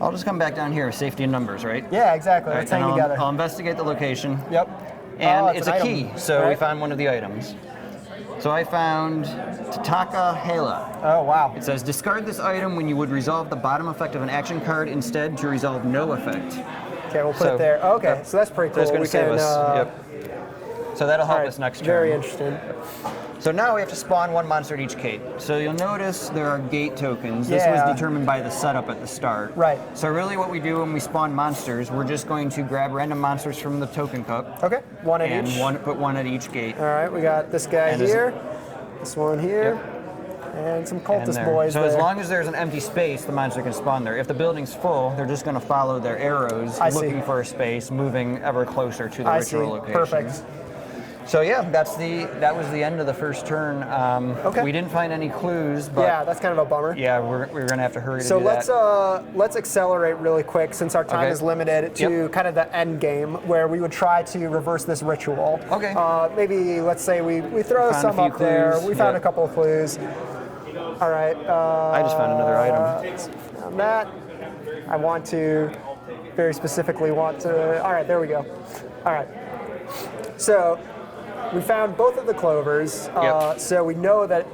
[SPEAKER 3] I'll just come back down here. Safety in numbers, right?
[SPEAKER 1] Yeah, exactly. Let's hang together.
[SPEAKER 3] I'll investigate the location.
[SPEAKER 1] Yep.
[SPEAKER 3] And it's a
[SPEAKER 1] an
[SPEAKER 3] key,
[SPEAKER 1] item,
[SPEAKER 3] so
[SPEAKER 1] right?
[SPEAKER 3] we found one of the items. So I found Tataka Hela.
[SPEAKER 1] Oh, wow.
[SPEAKER 3] It says, discard this item when you would resolve the bottom effect of an action card instead to resolve no effect.
[SPEAKER 1] Okay, we'll put it there. Okay, so that's pretty cool.
[SPEAKER 3] That's going to save us. Yep. So that'll help us next turn.
[SPEAKER 1] Very interesting.
[SPEAKER 3] So now we have to spawn 1 monster at each gate. So you'll notice there are gate tokens. This was determined by the setup at the start.
[SPEAKER 1] Right.
[SPEAKER 3] So really what we do when we spawn monsters, we're just going to grab random monsters from the token cup.
[SPEAKER 1] Okay, 1 at each.
[SPEAKER 3] And put 1 at each gate.
[SPEAKER 1] All right, we got this guy here, this one here, and some cultist boys
[SPEAKER 3] So as long as there's an empty space, the monster can spawn there. If the building's full, they're just going to follow their arrows, looking for a space, moving ever closer to the ritual location.
[SPEAKER 1] Perfect.
[SPEAKER 3] So yeah, that was the end of the first turn. We didn't find any clues, but
[SPEAKER 1] yeah, that's kind of a bummer.
[SPEAKER 3] Yeah, we're gonna have to hurry to do
[SPEAKER 1] that.
[SPEAKER 3] So
[SPEAKER 1] let's accelerate really quick since our time is limited to kind of the end game where we would try to reverse this ritual.
[SPEAKER 3] Okay.
[SPEAKER 1] Maybe let's say we throw some up there. We found a couple of clues. All right.
[SPEAKER 3] I just found another item.
[SPEAKER 1] On that, I want to very specifically want to. All right, there we go. All right. So. We found both of the clovers, so we know that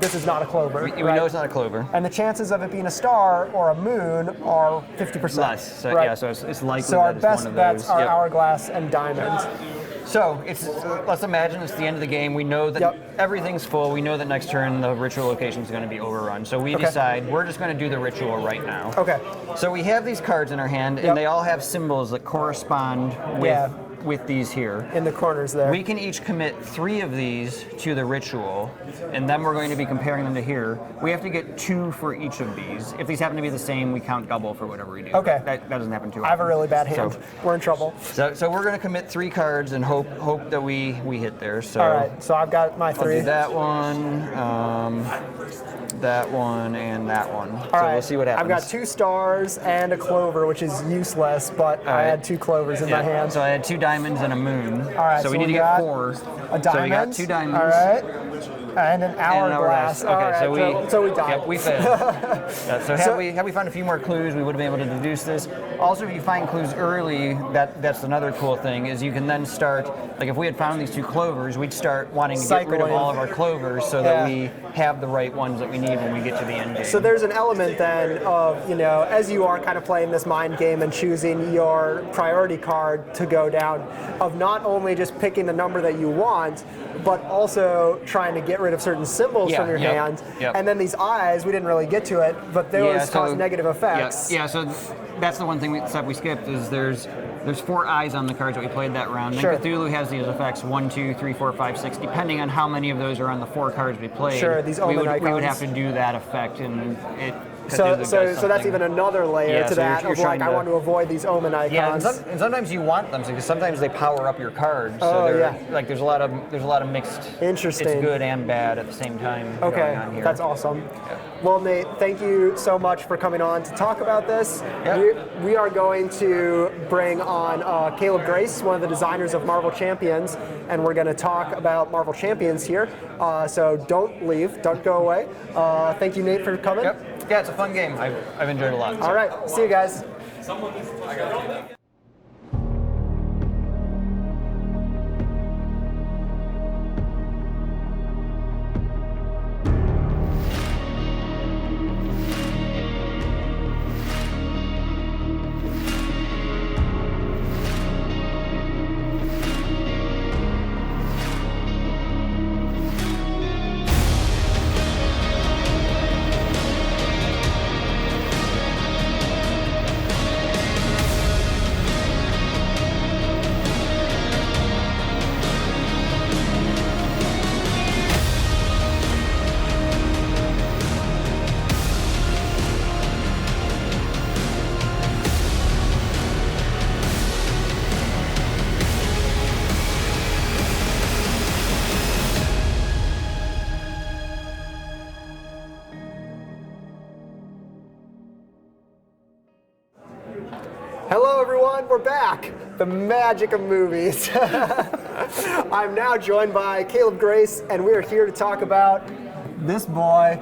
[SPEAKER 1] this is not a clover.
[SPEAKER 3] We know it's not a clover.
[SPEAKER 1] And the chances of it being a star or a moon are 50%.
[SPEAKER 3] Less, so,
[SPEAKER 1] right?
[SPEAKER 3] So it's likely
[SPEAKER 1] so our
[SPEAKER 3] that
[SPEAKER 1] best
[SPEAKER 3] it's one of
[SPEAKER 1] bets
[SPEAKER 3] those.
[SPEAKER 1] are hourglass and diamond.
[SPEAKER 3] So let's imagine it's the end of the game. We know that everything's full. We know that next turn the ritual location is going to be overrun. So we decide we're just going to do the ritual right now.
[SPEAKER 1] Okay.
[SPEAKER 3] So we have these cards in our hand, and they all have symbols that correspond with these here.
[SPEAKER 1] In the corners there.
[SPEAKER 3] We can each commit 3 of these to the ritual, and then we're going to be comparing them to here. We have to get 2 for each of these. If these happen to be the same, we count double for whatever we do.
[SPEAKER 1] Okay.
[SPEAKER 3] That doesn't happen too often.
[SPEAKER 1] I have a really bad hand.
[SPEAKER 3] So,
[SPEAKER 1] we're in trouble.
[SPEAKER 3] So we're going to commit 3 cards and hope that we hit there. So
[SPEAKER 1] all right. So I've got my 3.
[SPEAKER 3] I'll do that one, that one, and that one.
[SPEAKER 1] All
[SPEAKER 3] so
[SPEAKER 1] right.
[SPEAKER 3] We'll see what happens.
[SPEAKER 1] I've got 2 stars and a clover, which is useless, but I had 2 clovers in my hand.
[SPEAKER 3] So I had 2 diamonds and a moon.
[SPEAKER 1] All right.
[SPEAKER 3] So we need to get 4.
[SPEAKER 1] A diamond.
[SPEAKER 3] So we got 2 diamonds.
[SPEAKER 1] All right. And an hourglass.
[SPEAKER 3] Okay,
[SPEAKER 1] right, so we died.
[SPEAKER 3] Yep, we failed. So had we found a few more clues, we would have been able to deduce this. Also, if you find clues early, that's another cool thing, is you can then start, like if we had found these 2 clovers, we'd start wanting to get rid of all of our clovers so that we have the right ones that we need when we get to the end game.
[SPEAKER 1] So there's an element then of, as you are kind of playing this mind game and choosing your priority card to go down, of not only just picking the number that you want, but also trying to get rid of certain symbols from your hand. And then these eyes, we didn't really get to it, but those cause negative effects.
[SPEAKER 3] Yeah, so that's the one thing we skipped, is there's 4 eyes on the cards that we played that round. And Cthulhu has these effects 1, 2, 3, 4, 5, 6, depending on how many of those are on the 4 cards we played.
[SPEAKER 1] Sure, these omen icons.
[SPEAKER 3] We would have to do that effect, and
[SPEAKER 1] So that's even another layer to that of like, I want to avoid these omen icons.
[SPEAKER 3] Yeah, and sometimes you want them because sometimes they power up your cards. So like there's a lot of mixed.
[SPEAKER 1] Interesting.
[SPEAKER 3] It's good and bad at the same time.
[SPEAKER 1] Okay,
[SPEAKER 3] going on here.
[SPEAKER 1] that's awesome.
[SPEAKER 3] Yeah.
[SPEAKER 1] Well, Nate, thank you so much for coming on to talk about this. Yep. We are going to bring on Caleb Grace, one of the designers of Marvel Champions, and we're going to talk about Marvel Champions here. So don't leave, don't go away. Thank you, Nate, for coming.
[SPEAKER 3] Yep. Yeah, it's a fun game. I've enjoyed it a lot. So.
[SPEAKER 1] All right, see you guys. Hello everyone, we're back. The magic of movies. I'm now joined by Caleb Grace, and we are here to talk about this boy,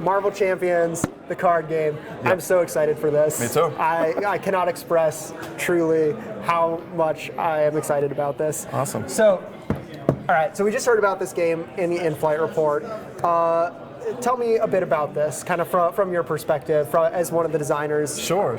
[SPEAKER 1] Marvel Champions, the card game. Yep. I'm so excited for this.
[SPEAKER 4] Me too.
[SPEAKER 1] I cannot express truly how much I am excited about this.
[SPEAKER 4] Awesome.
[SPEAKER 1] So, all right, so we just heard about this game in the in-flight report. Tell me a bit about this, kind of from your perspective, as one of the designers.
[SPEAKER 4] Sure.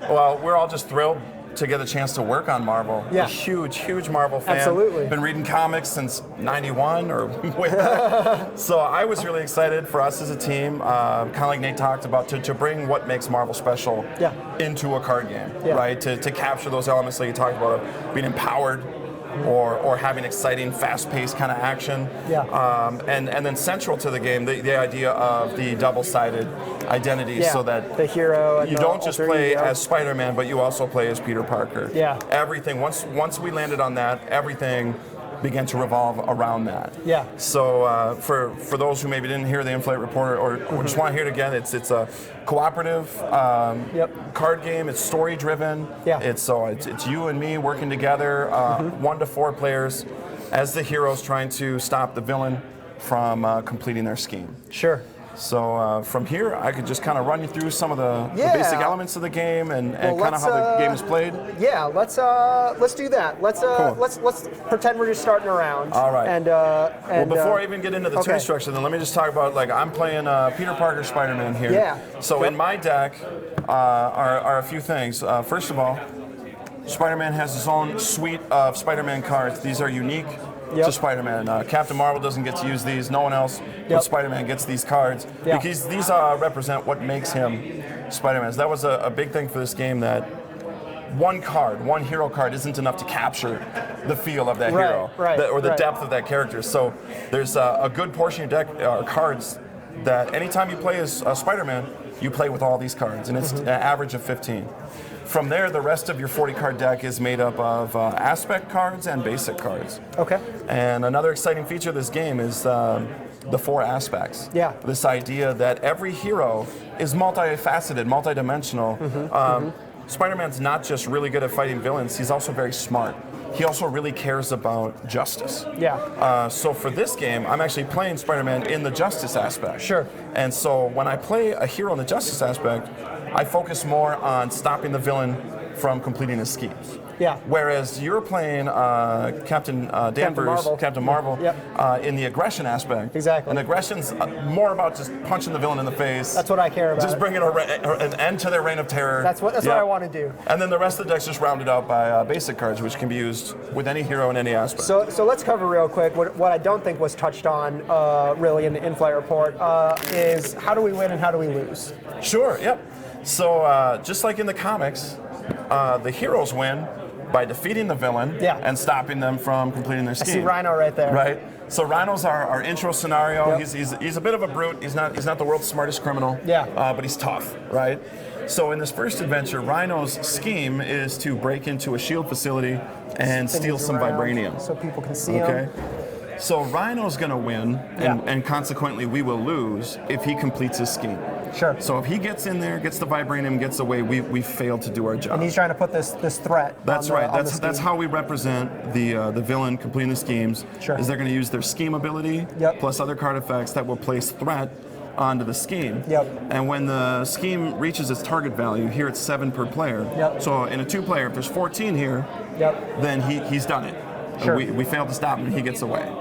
[SPEAKER 4] Well, we're all just thrilled to get a chance to work on Marvel.
[SPEAKER 1] Yeah.
[SPEAKER 4] A huge Marvel fan.
[SPEAKER 1] Absolutely.
[SPEAKER 4] Been reading comics since '91 or way back. So I was really excited for us as a team, kind of like Nate talked about, to bring what makes Marvel special into a card game, right? To capture those elements that you talked about, of being empowered, or having exciting, fast-paced kind of action. And then central to the game, the idea of the double-sided identity, so that
[SPEAKER 1] the hero and
[SPEAKER 4] you don't just play as Spider-Man, but you also play as Peter Parker. Everything, once we landed on that, everything began to revolve around that. So for those who maybe didn't hear the in-flight report or just want to hear it again, it's a cooperative card game. It's story-driven. It's you and me working together, 1 to 4 players, as the heroes trying to stop the villain from completing their scheme.
[SPEAKER 1] Sure.
[SPEAKER 4] So from here, I could just kind of run you through some of the basic elements of the game and kind of how the game is played.
[SPEAKER 1] Yeah, let's do that. Let's pretend we're just starting around.
[SPEAKER 4] All right.
[SPEAKER 1] And
[SPEAKER 4] well, before I even get into the turn structure, then let me just talk about, like, I'm playing Peter Parker Spider-Man here. So in my deck are a few things. First of all, Spider-Man has his own suite of Spider-Man cards. These are unique to Spider-Man. Captain Marvel doesn't get to use these. No one else but Spider-Man gets these cards because these represent what makes him Spider-Man. So that was a big thing for this game, that one hero card isn't enough to capture the feel of that hero or the depth of that character. So there's a good portion of your deck are cards that anytime you play as Spider-Man, you play with all these cards, and it's an average of 15. From there, the rest of your 40-card deck is made up of aspect cards and basic cards. And another exciting feature of this game is the 4 aspects. This idea that every hero is multifaceted, multidimensional. Spider-Man's not just really good at fighting villains, he's also very smart. He also really cares about justice. So for this game, I'm actually playing Spider-Man in the justice aspect. And so when I play a hero in the justice aspect, I focus more on stopping the villain from completing his schemes. Whereas you're playing Captain Marvel in the aggression aspect. And aggression's more about just punching the villain in the face.
[SPEAKER 1] That's what I care about.
[SPEAKER 4] Just bringing an end to their reign of terror.
[SPEAKER 1] That's what I want to do.
[SPEAKER 4] And then the rest of the deck's just rounded out by basic cards, which can be used with any hero in any aspect.
[SPEAKER 1] So let's cover real quick what I don't think was touched on really in the in-flight report is how do we win and how do we lose?
[SPEAKER 4] Sure, So just like in the comics, the heroes win by defeating the villain and stopping them from completing their scheme.
[SPEAKER 1] I see Rhino right there.
[SPEAKER 4] Right. So Rhino's our intro scenario. He's a bit of a brute. He's not the world's smartest criminal. But he's tough, right? So in this first adventure, Rhino's scheme is to break into a shield facility and steal some vibranium.
[SPEAKER 1] So people can see him.
[SPEAKER 4] So Rhino's going to win, and consequently we will lose if he completes his scheme.
[SPEAKER 1] Sure.
[SPEAKER 4] So if he gets in there, gets the vibranium, gets away, we failed to do our job.
[SPEAKER 1] And he's trying to put this threat.
[SPEAKER 4] That's right. That's how we represent the villain completing the schemes.
[SPEAKER 1] Sure.
[SPEAKER 4] Is they're going to use their scheme ability plus other card effects that will place threat onto the scheme. And when the scheme reaches its target value, here it's 7 per player. So in a 2-player, if there's 14 here, then he's done it.
[SPEAKER 1] Sure.
[SPEAKER 4] We failed to stop him, and he gets away.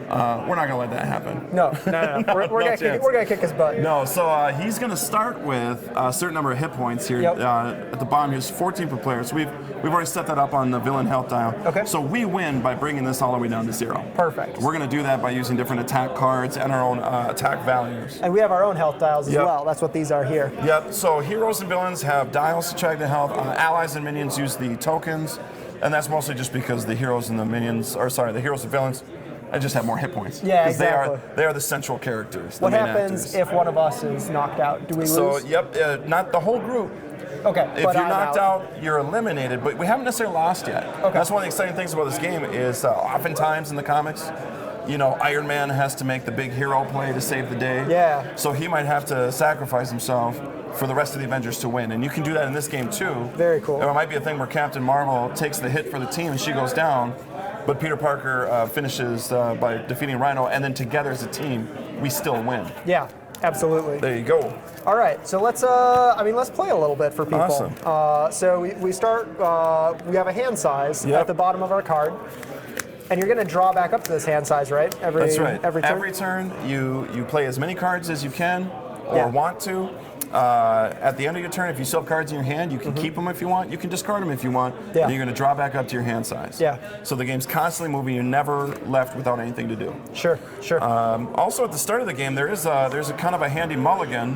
[SPEAKER 4] We're not going to let that happen.
[SPEAKER 1] No. We're going to kick his butt.
[SPEAKER 4] No, so he's going to start with a certain number of hit points here. At the bottom, here's 14 per player. So we've already set that up on the villain health dial. So we win by bringing this all the way down to 0.
[SPEAKER 1] Perfect.
[SPEAKER 4] We're going to do that by using different attack cards and our own attack values.
[SPEAKER 1] And we have our own health dials as well. That's what these are here.
[SPEAKER 4] So heroes and villains have dials to check the health. Allies and minions use the tokens. And that's mostly just because the heroes and the minions, the heroes and villains, I just have more hit points.
[SPEAKER 1] Yeah, exactly.
[SPEAKER 4] They are the central characters.
[SPEAKER 1] What happens if one of us is knocked out? Do we lose?
[SPEAKER 4] So, not the whole group.
[SPEAKER 1] Okay.
[SPEAKER 4] If you're knocked out, you're eliminated, but we haven't necessarily lost yet. That's one of the exciting things about this game is oftentimes in the comics, Iron Man has to make the big hero play to save the day. So he might have to sacrifice himself for the rest of the Avengers to win. And you can do that in this game too.
[SPEAKER 1] Very cool.
[SPEAKER 4] There might be a thing where Captain Marvel takes the hit for the team and she goes down, but Peter Parker finishes by defeating Rhino, and then together as a team, we still win.
[SPEAKER 1] Yeah, absolutely.
[SPEAKER 4] There you go.
[SPEAKER 1] All right, so let's play a little bit for people.
[SPEAKER 4] Awesome.
[SPEAKER 1] So we start, we have a hand size at the bottom of our card. And you're going to draw back up to this hand size, right?
[SPEAKER 4] That's right.
[SPEAKER 1] Every turn?
[SPEAKER 4] Every turn, you play as many cards as you can or want to. At the end of your turn, if you still have cards in your hand, you can keep them if you want. You can discard them if you want. And you're going to draw back up to your hand size. So the game's constantly moving. You're never left without anything to do.
[SPEAKER 1] Sure.
[SPEAKER 4] Also, at the start of the game, there's a kind of a handy mulligan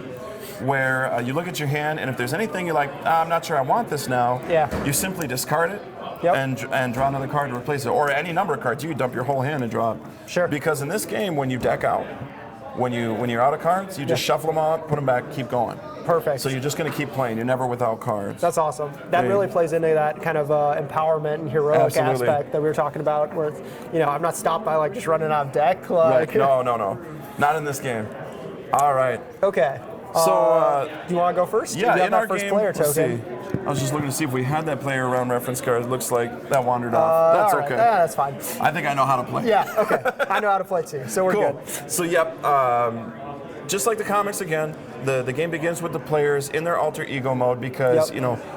[SPEAKER 4] where you look at your hand, and if there's anything you're like, I'm not sure I want this now, you simply discard it. And draw another card to replace it, or any number of cards. You can dump your whole hand and draw it.
[SPEAKER 1] Sure.
[SPEAKER 4] Because in this game, when you deck out, when you're out of cards, you just shuffle them out, put them back, keep going.
[SPEAKER 1] Perfect.
[SPEAKER 4] So you're just going to keep playing. You're never without cards.
[SPEAKER 1] That's awesome. That really plays into that kind of empowerment and heroic aspect that we were talking about. Where I'm not stopped by just running out of deck.
[SPEAKER 4] Right. No, not in this game. All right.
[SPEAKER 1] Okay.
[SPEAKER 4] So,
[SPEAKER 1] do you want to go first?
[SPEAKER 4] Yeah, in our
[SPEAKER 1] first
[SPEAKER 4] game,
[SPEAKER 1] player
[SPEAKER 4] let's
[SPEAKER 1] token.
[SPEAKER 4] see. I was just looking to see if we had that player around reference card. It looks like that wandered off. That's okay.
[SPEAKER 1] Yeah, that's fine.
[SPEAKER 4] I think I know how to play.
[SPEAKER 1] Yeah, okay. I know how to play too, so we're good.
[SPEAKER 4] So, just like the comics again, the game begins with the players in their alter ego mode because,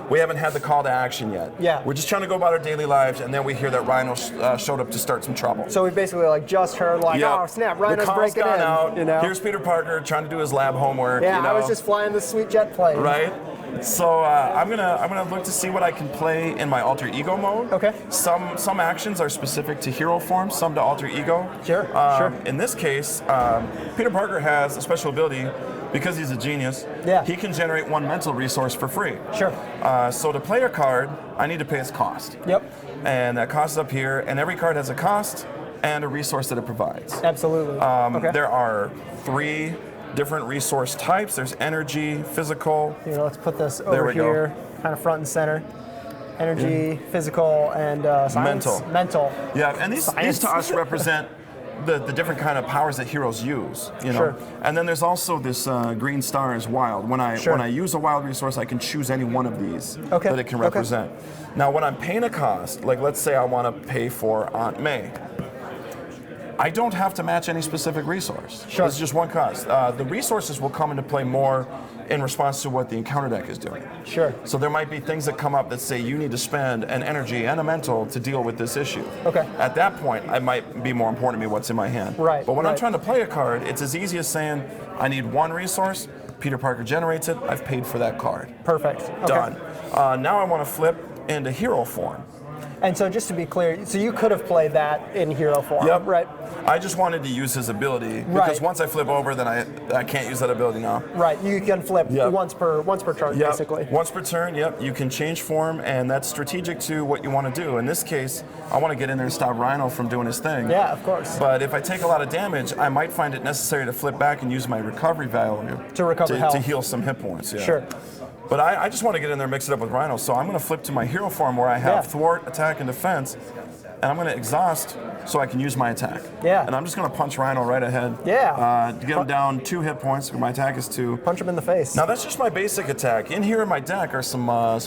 [SPEAKER 4] we haven't had the call to action yet.
[SPEAKER 1] Yeah.
[SPEAKER 4] We're just trying to go about our daily lives, and then we hear that Rhino showed up to start some trouble.
[SPEAKER 1] So we basically just heard oh snap, Rhino's breaking in.
[SPEAKER 4] Out. Here's Peter Parker trying to do his lab homework.
[SPEAKER 1] Yeah, I was just flying this sweet jet plane.
[SPEAKER 4] Right. So I'm gonna look to see what I can play in my alter ego mode.
[SPEAKER 1] Okay.
[SPEAKER 4] Some actions are specific to hero form, some to alter ego.
[SPEAKER 1] Sure.
[SPEAKER 4] In this case, Peter Parker has a special ability. Because he's a genius, he can generate 1 mental resource for free.
[SPEAKER 1] Sure.
[SPEAKER 4] So to play a card, I need to pay its cost. And that cost is up here, and every card has a cost and a resource that it provides.
[SPEAKER 1] Absolutely.
[SPEAKER 4] There are 3 different resource types. There's energy, physical.
[SPEAKER 1] Here, let's put this over here, kind of front and center. Energy, physical, and science.
[SPEAKER 4] Mental. Yeah, and these to us represent the different kind of powers that heroes use,
[SPEAKER 1] Sure.
[SPEAKER 4] And then there's also this green star is wild. When I use a wild resource, I can choose any one of these that it can represent. Now, when I'm paying a cost, like let's say I want to pay for Aunt May, I don't have to match any specific resource.
[SPEAKER 1] Sure.
[SPEAKER 4] It's just one cost. The resources will come into play more in response to what the encounter deck is doing.
[SPEAKER 1] Sure.
[SPEAKER 4] So there might be things that come up that say you need to spend an energy and a mental to deal with this issue.
[SPEAKER 1] Okay.
[SPEAKER 4] At that point, it might be more important to me what's in my hand.
[SPEAKER 1] Right.
[SPEAKER 4] But when I'm trying to play a card, it's as easy as saying I need 1 resource. Peter Parker generates it. I've paid for that card.
[SPEAKER 1] Perfect. Okay.
[SPEAKER 4] Done. Now I want to flip into hero form.
[SPEAKER 1] And so just to be clear, so you could have played that in hero form, right?
[SPEAKER 4] I just wanted to use his ability because once I flip over, then I can't use that ability now.
[SPEAKER 1] Right, you can flip once per turn, basically.
[SPEAKER 4] Once per turn, you can change form, and that's strategic to what you want to do. In this case, I want to get in there and stop Rhino from doing his thing.
[SPEAKER 1] Yeah, of course.
[SPEAKER 4] But if I take a lot of damage, I might find it necessary to flip back and use my recovery value
[SPEAKER 1] to recover health.
[SPEAKER 4] To heal some hit points. Yeah.
[SPEAKER 1] Sure.
[SPEAKER 4] But I just want to get in there and mix it up with Rhino, so I'm going to flip to my hero form where I have thwart, attack, and defense, and I'm going to exhaust so I can use my attack.
[SPEAKER 1] Yeah.
[SPEAKER 4] And I'm just going to punch Rhino right ahead.
[SPEAKER 1] Yeah.
[SPEAKER 4] To get him down 2 hit points. My attack is 2.
[SPEAKER 1] Punch him in the face.
[SPEAKER 4] Now that's just my basic attack. In here in my deck are some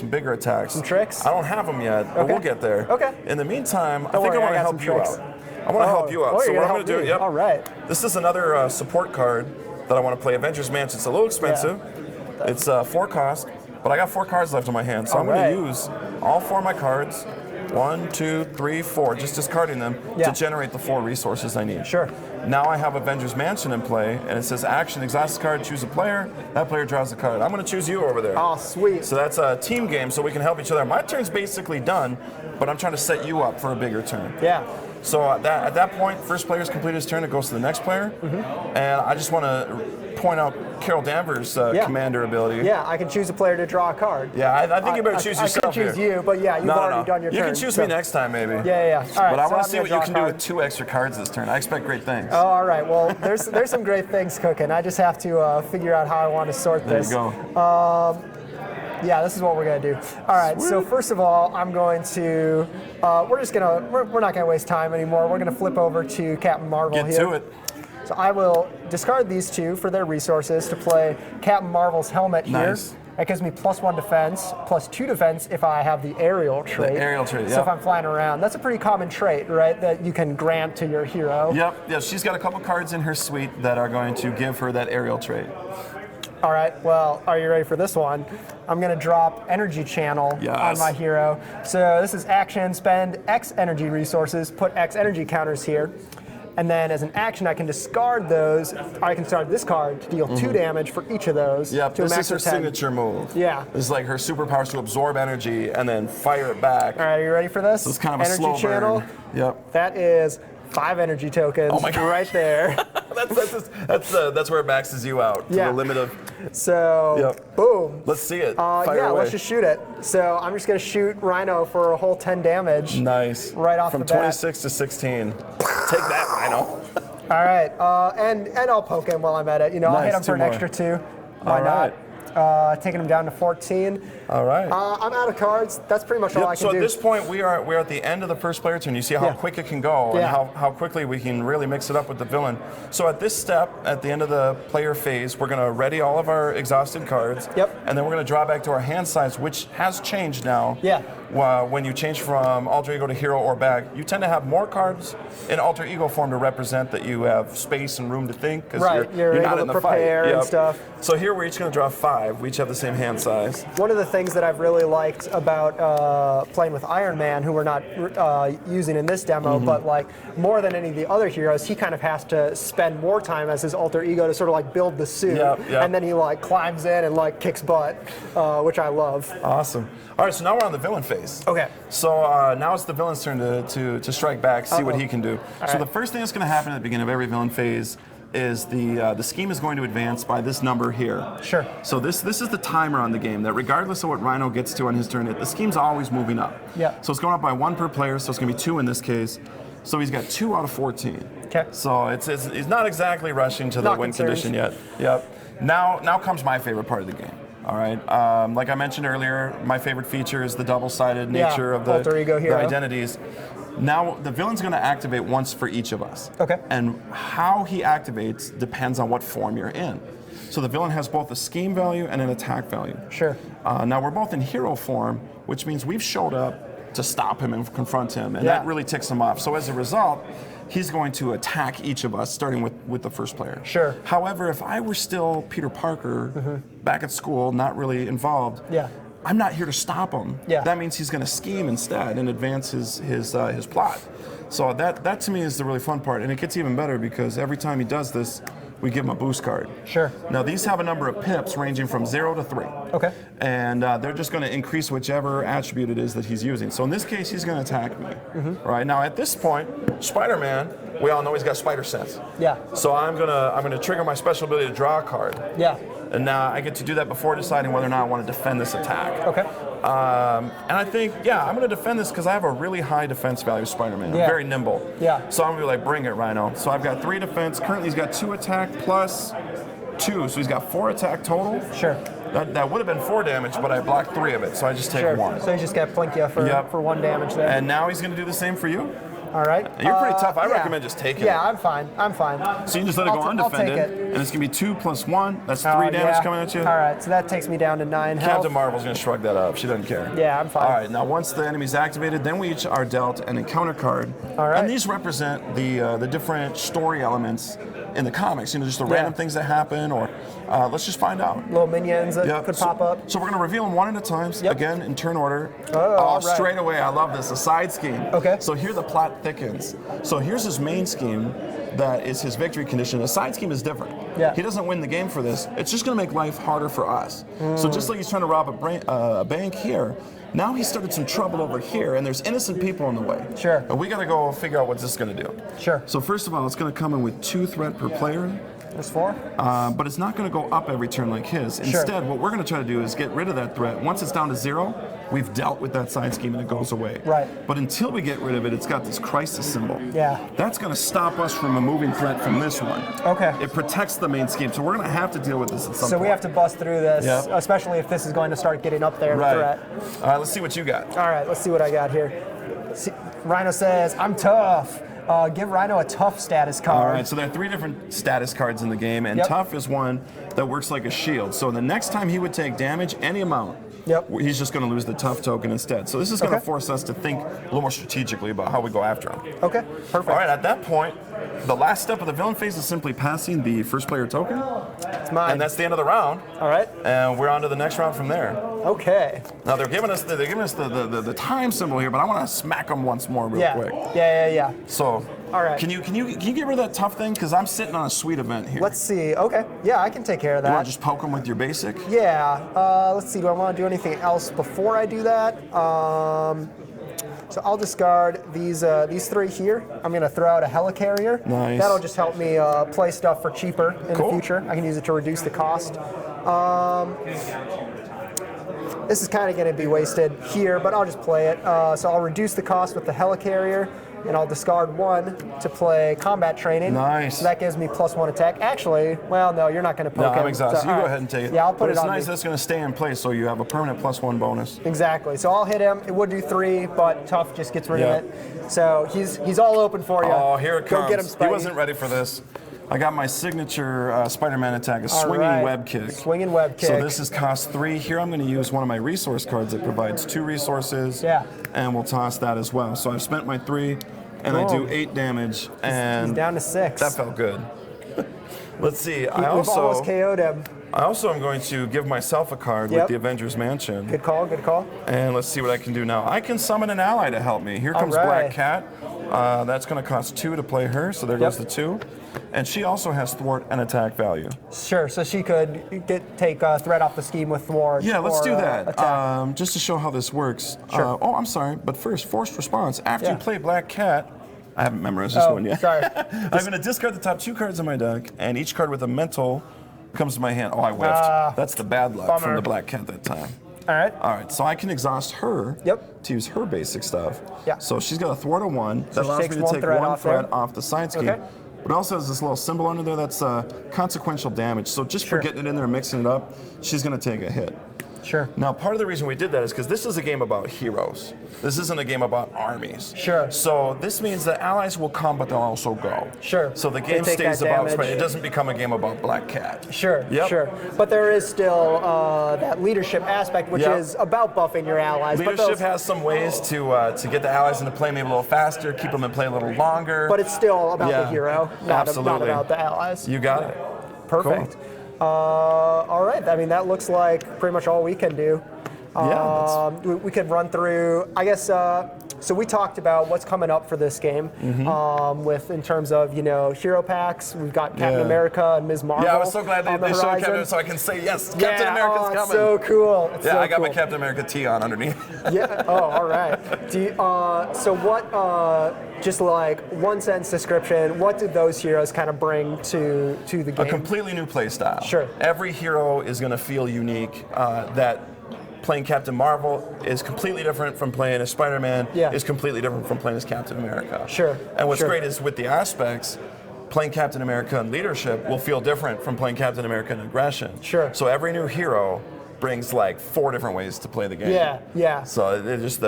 [SPEAKER 4] bigger attacks.
[SPEAKER 1] Some tricks?
[SPEAKER 4] I don't have them yet, but we'll get there.
[SPEAKER 1] Okay.
[SPEAKER 4] In the meantime, I
[SPEAKER 1] want
[SPEAKER 4] to help you out. I want to help you out.
[SPEAKER 1] Oh,
[SPEAKER 4] so
[SPEAKER 1] you're
[SPEAKER 4] what I'm
[SPEAKER 1] going
[SPEAKER 4] going to do,
[SPEAKER 1] All right.
[SPEAKER 4] This is another support card that I want to play. Avengers Mansion. It's a little expensive. Yeah. It's 4 cost, but I got 4 cards left in my hand, so I'm going to use all 4 of my cards. 1, 2, 3, 4, just discarding them to generate the 4 resources I need.
[SPEAKER 1] Sure.
[SPEAKER 4] Now I have Avengers Mansion in play, and it says action, exhaust the card, choose a player. That player draws the card. I'm going to choose you over there.
[SPEAKER 1] Oh, sweet.
[SPEAKER 4] So that's a team game, so we can help each other. My turn's basically done, but I'm trying to set you up for a bigger turn.
[SPEAKER 1] Yeah.
[SPEAKER 4] So at that point, first player's completed his turn, it goes to the next player. And I just want to point out Carol Danvers' commander ability.
[SPEAKER 1] Yeah, I can choose a player to draw a card.
[SPEAKER 4] Yeah, I think you better choose yourself.
[SPEAKER 1] I can choose you, but yeah, you've already done your turn.
[SPEAKER 4] You can choose me next time, maybe.
[SPEAKER 1] Yeah. All right,
[SPEAKER 4] but I want to see what you can do with 2 extra cards this turn. I expect great things.
[SPEAKER 1] Oh, all right. Well, there's some great things cooking. I just have to figure out how I want to sort this.
[SPEAKER 4] There you go.
[SPEAKER 1] Yeah, this is what we're gonna do. All right. Sweet. So first of all, I'm going to. We're not gonna waste time anymore. We're gonna flip over to Captain Marvel here.
[SPEAKER 4] Get to it.
[SPEAKER 1] So I will discard these 2 for their resources to play Captain Marvel's helmet here.
[SPEAKER 4] Nice.
[SPEAKER 1] That gives me +1 defense, +2 defense if I have the aerial trait.
[SPEAKER 4] The aerial trait,
[SPEAKER 1] So if I'm flying around, that's a pretty common trait, right? That you can grant to your hero.
[SPEAKER 4] Yep. She's got a couple cards in her suite that are going to give her that aerial trait.
[SPEAKER 1] All right, well, are you ready for this one? I'm gonna drop Energy Channel on my hero. So this is action, spend X energy resources, put X energy counters here. And then as an action, I can discard those. I can start this card to deal 2 damage for each of those.
[SPEAKER 4] Yep,
[SPEAKER 1] to a
[SPEAKER 4] this
[SPEAKER 1] max
[SPEAKER 4] is her
[SPEAKER 1] of 10.
[SPEAKER 4] signature move.
[SPEAKER 1] Yeah.
[SPEAKER 4] This is like her superpowers to absorb energy and then fire it back.
[SPEAKER 1] All right, are you ready for this?
[SPEAKER 4] This is kind of a
[SPEAKER 1] Energy
[SPEAKER 4] slow
[SPEAKER 1] Channel.
[SPEAKER 4] burn. Yep.
[SPEAKER 1] That is 5 energy tokens.
[SPEAKER 4] Oh my God.
[SPEAKER 1] Right there.
[SPEAKER 4] that's where it maxes you out to the limit of.
[SPEAKER 1] So, boom.
[SPEAKER 4] Let's see it. Fire away.
[SPEAKER 1] Let's just shoot it. So I'm just gonna shoot Rhino for a whole 10 damage.
[SPEAKER 4] Nice.
[SPEAKER 1] Right off the bat.
[SPEAKER 4] From 26 to 16. Take that, Rhino.
[SPEAKER 1] All right, and I'll poke him while I'm at it. You know, I'll hit him for an extra 2. Why not? Taking him down to 14.
[SPEAKER 4] All right.
[SPEAKER 1] I'm out of cards. That's pretty much all I can do.
[SPEAKER 4] So at this point, we're at the end of the first player turn. You see how quick it can go and how quickly we can really mix it up with the villain. So at this step, at the end of the player phase, we're going to ready all of our exhausted cards.
[SPEAKER 1] Yep.
[SPEAKER 4] And then we're going to draw back to our hand size, which has changed now.
[SPEAKER 1] Yeah.
[SPEAKER 4] When you change from alter ego to hero or bag, you tend to have more cards in alter ego form to represent that you have space and room to think.
[SPEAKER 1] Right, you're
[SPEAKER 4] not
[SPEAKER 1] able
[SPEAKER 4] in
[SPEAKER 1] to
[SPEAKER 4] the
[SPEAKER 1] prepare
[SPEAKER 4] fight.
[SPEAKER 1] and stuff.
[SPEAKER 4] So here we're each going to draw 5. We each have the same hand size.
[SPEAKER 1] One of the things that I've really liked about playing with Iron Man, who we're not using in this demo, but like more than any of the other heroes, he kind of has to spend more time as his alter ego to sort of like build the suit, and then he like climbs in and like kicks butt, which I love.
[SPEAKER 4] Awesome. All right, so now we're on the villain phase.
[SPEAKER 1] Okay.
[SPEAKER 4] So now it's the villain's turn to strike back, see what he can do. So the first thing that's going to happen at the beginning of every villain phase is the scheme is going to advance by this number here.
[SPEAKER 1] Sure.
[SPEAKER 4] So this is the timer on the game, that regardless of what Rhino gets to on his turn, the scheme's always moving up.
[SPEAKER 1] Yeah.
[SPEAKER 4] So it's going up by 1 per player, so it's going to be 2 in this case. So he's got 2 out of 14.
[SPEAKER 1] Okay.
[SPEAKER 4] So he's not exactly rushing to the win condition yet. Yep. Now comes my favorite part of the game. All right. Like I mentioned earlier, my favorite feature is the double-sided nature of the
[SPEAKER 1] alter ego hero.
[SPEAKER 4] identities. Now, the villain's going to activate once for each of us.
[SPEAKER 1] Okay.
[SPEAKER 4] And how he activates depends on what form you're in. So the villain has both a scheme value and an attack value.
[SPEAKER 1] Sure.
[SPEAKER 4] Now, we're both in hero form, which means we've showed up to stop him and confront him, and that really ticks him off. So as a result, he's going to attack each of us, starting with the first player.
[SPEAKER 1] Sure.
[SPEAKER 4] However, if I were still Peter Parker, back at school, not really involved, I'm not here to stop him.
[SPEAKER 1] Yeah.
[SPEAKER 4] That means he's going to scheme instead and advance his plot. So that to me is the really fun part, and it gets even better because every time he does this, we give him a boost card.
[SPEAKER 1] Sure.
[SPEAKER 4] Now these have a number of pips ranging from 0 to 3.
[SPEAKER 1] Okay.
[SPEAKER 4] And they're just going to increase whichever attribute it is that he's using. So in this case, he's going to attack me. Right now, at this point, Spider-Man, we all know he's got spider sense.
[SPEAKER 1] Yeah.
[SPEAKER 4] So I'm gonna trigger my special ability to draw a card.
[SPEAKER 1] Yeah.
[SPEAKER 4] And now I get to do that before deciding whether or not I want to defend this attack.
[SPEAKER 1] Okay.
[SPEAKER 4] And I think, yeah, I'm going to defend this because I have a really high defense value of Spider-Man. I'm very nimble.
[SPEAKER 1] Yeah.
[SPEAKER 4] So I'm going to be like, bring it, Rhino. So I've got 3 defense. Currently, he's got 2 attack plus 2. So he's got 4 attack total.
[SPEAKER 1] Sure.
[SPEAKER 4] That would have been 4 damage, but I blocked 3 of it. So I just take 1.
[SPEAKER 1] So you just got Plinkia for 1 damage there.
[SPEAKER 4] And now he's going to do the same for you?
[SPEAKER 1] All right.
[SPEAKER 4] You're pretty tough. I recommend just taking it.
[SPEAKER 1] Yeah, I'm fine. So
[SPEAKER 4] you can just let it go undefended, and it's going to be 2 plus 1. That's 3 damage coming at you.
[SPEAKER 1] All right, so that takes me down to 9 health.
[SPEAKER 4] Captain Marvel's going to shrug that up. She doesn't care.
[SPEAKER 1] Yeah, I'm fine.
[SPEAKER 4] All right, now once the enemy's activated, then we each are dealt an encounter card.
[SPEAKER 1] All right.
[SPEAKER 4] And these represent the different story elements in the comics. You know, just the random things that happen, or let's just find out.
[SPEAKER 1] Little minions that could pop up.
[SPEAKER 4] So we're going to reveal them one at a time, again, in turn order.
[SPEAKER 1] Oh,
[SPEAKER 4] straight away, I love this, a side scheme.
[SPEAKER 1] Okay.
[SPEAKER 4] So here the plot thickens. So here's his main scheme that is his victory condition. The side scheme is different.
[SPEAKER 1] Yeah.
[SPEAKER 4] He doesn't win the game for this. It's just going to make life harder for us. So just like he's trying to rob a bank here, now he started some trouble over here, and there's innocent people in the way.
[SPEAKER 1] Sure.
[SPEAKER 4] And we got to go figure out what this is going to do.
[SPEAKER 1] Sure.
[SPEAKER 4] So first of all, it's going to come in with 2 threat per player.
[SPEAKER 1] There's 4?
[SPEAKER 4] But it's not going to go up every turn like his. Instead, what we're going to try to do is get rid of that threat. Once it's down to 0, we've dealt with that side scheme and it goes away.
[SPEAKER 1] Right.
[SPEAKER 4] But until we get rid of it, it's got this crisis symbol.
[SPEAKER 1] Yeah.
[SPEAKER 4] That's going to stop us from a moving threat from this one.
[SPEAKER 1] Okay.
[SPEAKER 4] It protects the main scheme, so we're going to have to deal with this at some point.
[SPEAKER 1] So we have to bust through this, especially if this is going to start getting up there in threat.
[SPEAKER 4] All right, let's see what you got.
[SPEAKER 1] All right, let's see what I got here. Rhino says, I'm tough. Give Rhino a tough status card.
[SPEAKER 4] All right, so there are 3 different status cards in the game, and tough is one that works like a shield. So the next time he would take damage, any amount, he's just going to lose the tough token instead. So this is going to force us to think a little more strategically about how we go after him.
[SPEAKER 1] Okay, perfect.
[SPEAKER 4] All right, at that point, the last step of the villain phase is simply passing the first player token.
[SPEAKER 1] It's mine.
[SPEAKER 4] And that's the end of the round.
[SPEAKER 1] All right.
[SPEAKER 4] And we're on to the next round from there.
[SPEAKER 1] Okay.
[SPEAKER 4] Now they're giving us the time symbol here, but I want to smack them once more real quick.
[SPEAKER 1] Yeah.
[SPEAKER 4] So,
[SPEAKER 1] all right.
[SPEAKER 4] Can you get rid of that tough thing? Because I'm sitting on a sweet event here.
[SPEAKER 1] Let's see. Okay. Yeah, I can take care of that.
[SPEAKER 4] You want to just poke them with your basic?
[SPEAKER 1] Yeah. Let's see. Do I want to do anything else before I do that? So I'll discard these 3 here. I'm going to throw out a helicarrier.
[SPEAKER 4] Nice.
[SPEAKER 1] That'll just help me play stuff for cheaper in the future. I can use it to reduce the cost. This is kind of going to be wasted here, but I'll just play it. So I'll reduce the cost with the helicarrier, and I'll discard 1 to play combat training.
[SPEAKER 4] Nice.
[SPEAKER 1] So that gives me +1 attack. Actually, well, no, you're not going to poke
[SPEAKER 4] No,
[SPEAKER 1] him.
[SPEAKER 4] I'm exhausted.
[SPEAKER 1] So,
[SPEAKER 4] you go ahead and take it.
[SPEAKER 1] Yeah, I'll put it on.
[SPEAKER 4] It's nice that it's going to stay in place, so you have a permanent +1 bonus.
[SPEAKER 1] Exactly. So I'll hit him. It would do 3, but tough just gets rid of it. So he's all open for you.
[SPEAKER 4] Oh, here it comes.
[SPEAKER 1] Go get him, Spidey.
[SPEAKER 4] He wasn't ready for this. I got my signature Spider-Man attack, a swinging web kick.
[SPEAKER 1] Swinging web kick.
[SPEAKER 4] So this is cost 3. Here I'm going to use one of my resource cards that provides 2 resources.
[SPEAKER 1] Yeah.
[SPEAKER 4] And we'll toss that as well. So I've spent my 3, and I do 8 damage. And
[SPEAKER 1] he's down to 6.
[SPEAKER 4] That felt good. Let's see.
[SPEAKER 1] We've almost KO'd him.
[SPEAKER 4] I also am going to give myself a card with the Avengers Mansion.
[SPEAKER 1] Good call, good call.
[SPEAKER 4] And let's see what I can do now. I can summon an ally to help me. Here comes Black Cat. That's going to cost 2 to play her, so there goes the 2. And she also has thwart and attack value.
[SPEAKER 1] Sure, so she could take threat off the scheme with thwart.
[SPEAKER 4] Yeah, let's do that. Just to show how this works.
[SPEAKER 1] Sure.
[SPEAKER 4] I'm sorry, but first, forced response. After you play Black Cat, I haven't memorized this one yet.
[SPEAKER 1] Sorry.
[SPEAKER 4] I'm going to discard the top 2 cards in my deck, and each card with a mental comes to my hand. Oh, I whiffed. That's the bad luck from the Black Cat that time.
[SPEAKER 1] All right,
[SPEAKER 4] so I can exhaust her to use her basic stuff.
[SPEAKER 1] Yeah.
[SPEAKER 4] So she's got a thwart of 1. That allows me to take 1 threat off the side scheme.
[SPEAKER 1] Okay.
[SPEAKER 4] But it also has this little symbol under there that's consequential damage. So just for getting it in there and mixing it up, she's going to take a hit.
[SPEAKER 1] Sure.
[SPEAKER 4] Now, part of the reason we did that is because this is a game about heroes. This isn't a game about armies.
[SPEAKER 1] Sure.
[SPEAKER 4] So this means that allies will come, but they'll also go.
[SPEAKER 1] Sure.
[SPEAKER 4] So the game stays about, it doesn't become a game about Black Cat.
[SPEAKER 1] Sure, sure. But there is still that leadership aspect, which is about buffing your allies.
[SPEAKER 4] Leadership has some ways to get the allies into play maybe a little faster, keep them in play a little longer.
[SPEAKER 1] But it's still about the hero, not about the allies.
[SPEAKER 4] You got it.
[SPEAKER 1] Perfect. Cool. All right. I mean, that looks like pretty much all we can do. We could run through, I guess, so we talked about what's coming up for this game with in terms of, hero packs. We've got Captain America and Ms. Marvel.
[SPEAKER 4] Yeah, I was so glad they showed Captain, so I can say, yes, Captain America's coming.
[SPEAKER 1] So cool.
[SPEAKER 4] It's I got my Captain America tee on underneath.
[SPEAKER 1] Yeah, all right. So what, just like one sentence description, what did those heroes kind of bring to the game?
[SPEAKER 4] A completely new play style.
[SPEAKER 1] Sure.
[SPEAKER 4] Every hero is going to feel unique. That playing Captain Marvel is completely different from playing as Spider-Man, is completely different from playing as Captain America.
[SPEAKER 1] Sure.
[SPEAKER 4] And what's great is with the aspects, playing Captain America in leadership will feel different from playing Captain America in aggression.
[SPEAKER 1] Sure.
[SPEAKER 4] So every new hero brings like 4 different ways to play the game.
[SPEAKER 1] Yeah.
[SPEAKER 4] So it's just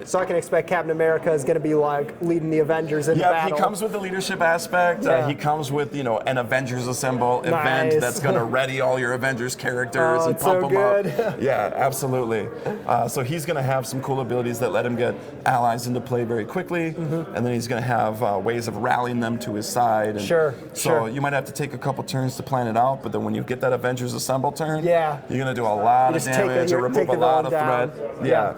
[SPEAKER 1] So I can expect Captain America is going to be like leading the Avengers in battle.
[SPEAKER 4] Yeah, he comes with the leadership aspect. He comes with an Avengers Assemble event that's going to ready all your Avengers characters and pump them up. Yeah, absolutely. So he's going to have some cool abilities that let him get allies into play very quickly, and then he's going to have ways of rallying them to his side. And so you might have to take a couple turns to plan it out, but then when you get that Avengers Assemble turn, you're going to do a lot of damage and remove a lot of threat. Yeah.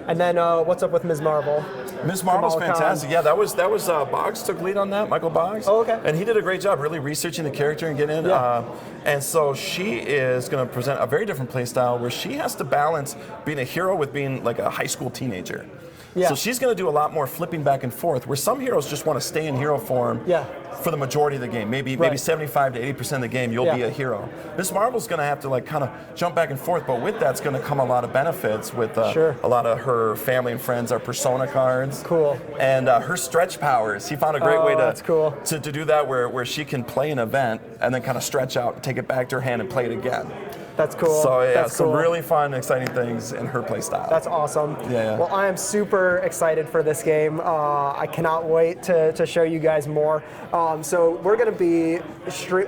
[SPEAKER 1] And then what's up with Ms. Marvel?
[SPEAKER 4] Ms. Marvel's fantastic. Yeah, that was Boggs took lead on that, Michael Boggs.
[SPEAKER 1] Oh, okay.
[SPEAKER 4] And he did a great job really researching the character and getting in. And so she is going to present a very different play style where she has to balance being a hero with being like a high school teenager. Yeah. So she's going to do a lot more flipping back and forth, where some heroes just want to stay in hero form for the majority of the game. Maybe 75 to 80% of the game, you'll be a hero. Ms. Marvel's going to have to like kind of jump back and forth, but with that's going to come a lot of benefits with a lot of her family and friends are persona cards.
[SPEAKER 1] Cool.
[SPEAKER 4] And her stretch powers. He found a great way to do that where she can play an event and then kind of stretch out and take it back to her hand and play it again.
[SPEAKER 1] That's cool.
[SPEAKER 4] So
[SPEAKER 1] That's
[SPEAKER 4] some
[SPEAKER 1] cool.
[SPEAKER 4] really fun, exciting things in her play style.
[SPEAKER 1] That's awesome.
[SPEAKER 4] Yeah.
[SPEAKER 1] Well, I am super excited for this game. I cannot wait to show you guys more. So we're going to be,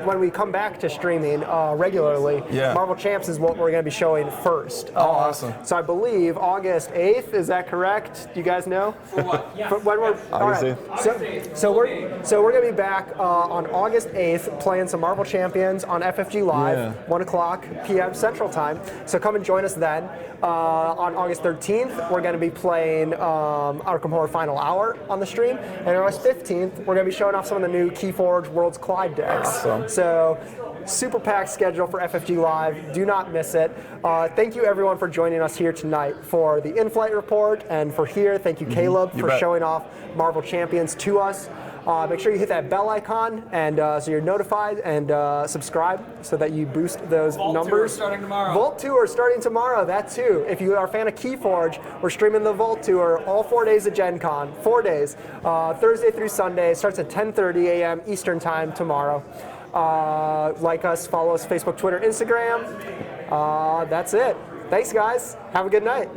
[SPEAKER 1] when we come back to streaming regularly, Marvel Champs is what we're going to be showing first.
[SPEAKER 4] Awesome.
[SPEAKER 1] So I believe August 8th, is that correct? Do you guys know?
[SPEAKER 5] For what? Yeah.
[SPEAKER 1] When we're,
[SPEAKER 4] August 8th.
[SPEAKER 1] So we're going to be back on August 8th playing some Marvel Champions on FFGLive, 1 o'clock p.m. Central Time. So come and join us then. On August 13th, we're going to be playing Arkham Horror Final Hour on the stream. And on August 15th, we're going to be showing off some of the new KeyForge Worlds Collide decks.
[SPEAKER 4] Awesome.
[SPEAKER 1] So super packed schedule for FFGLive. Do not miss it. Thank you everyone for joining us here tonight for the in-flight report, and for here, thank you Caleb for showing off Marvel Champions to us. Make sure you hit that bell icon and so you're notified, and subscribe so that you boost those numbers.
[SPEAKER 5] Vault Tour starting tomorrow.
[SPEAKER 1] Vault Tour starting tomorrow, that too. If you are a fan of KeyForge, we're streaming the Vault Tour all 4 days of Gen Con, 4 days, Thursday through Sunday. It starts at 10:30 a.m. Eastern Time tomorrow. Like us, follow us Facebook, Twitter, Instagram. That's it. Thanks guys. Have a good night.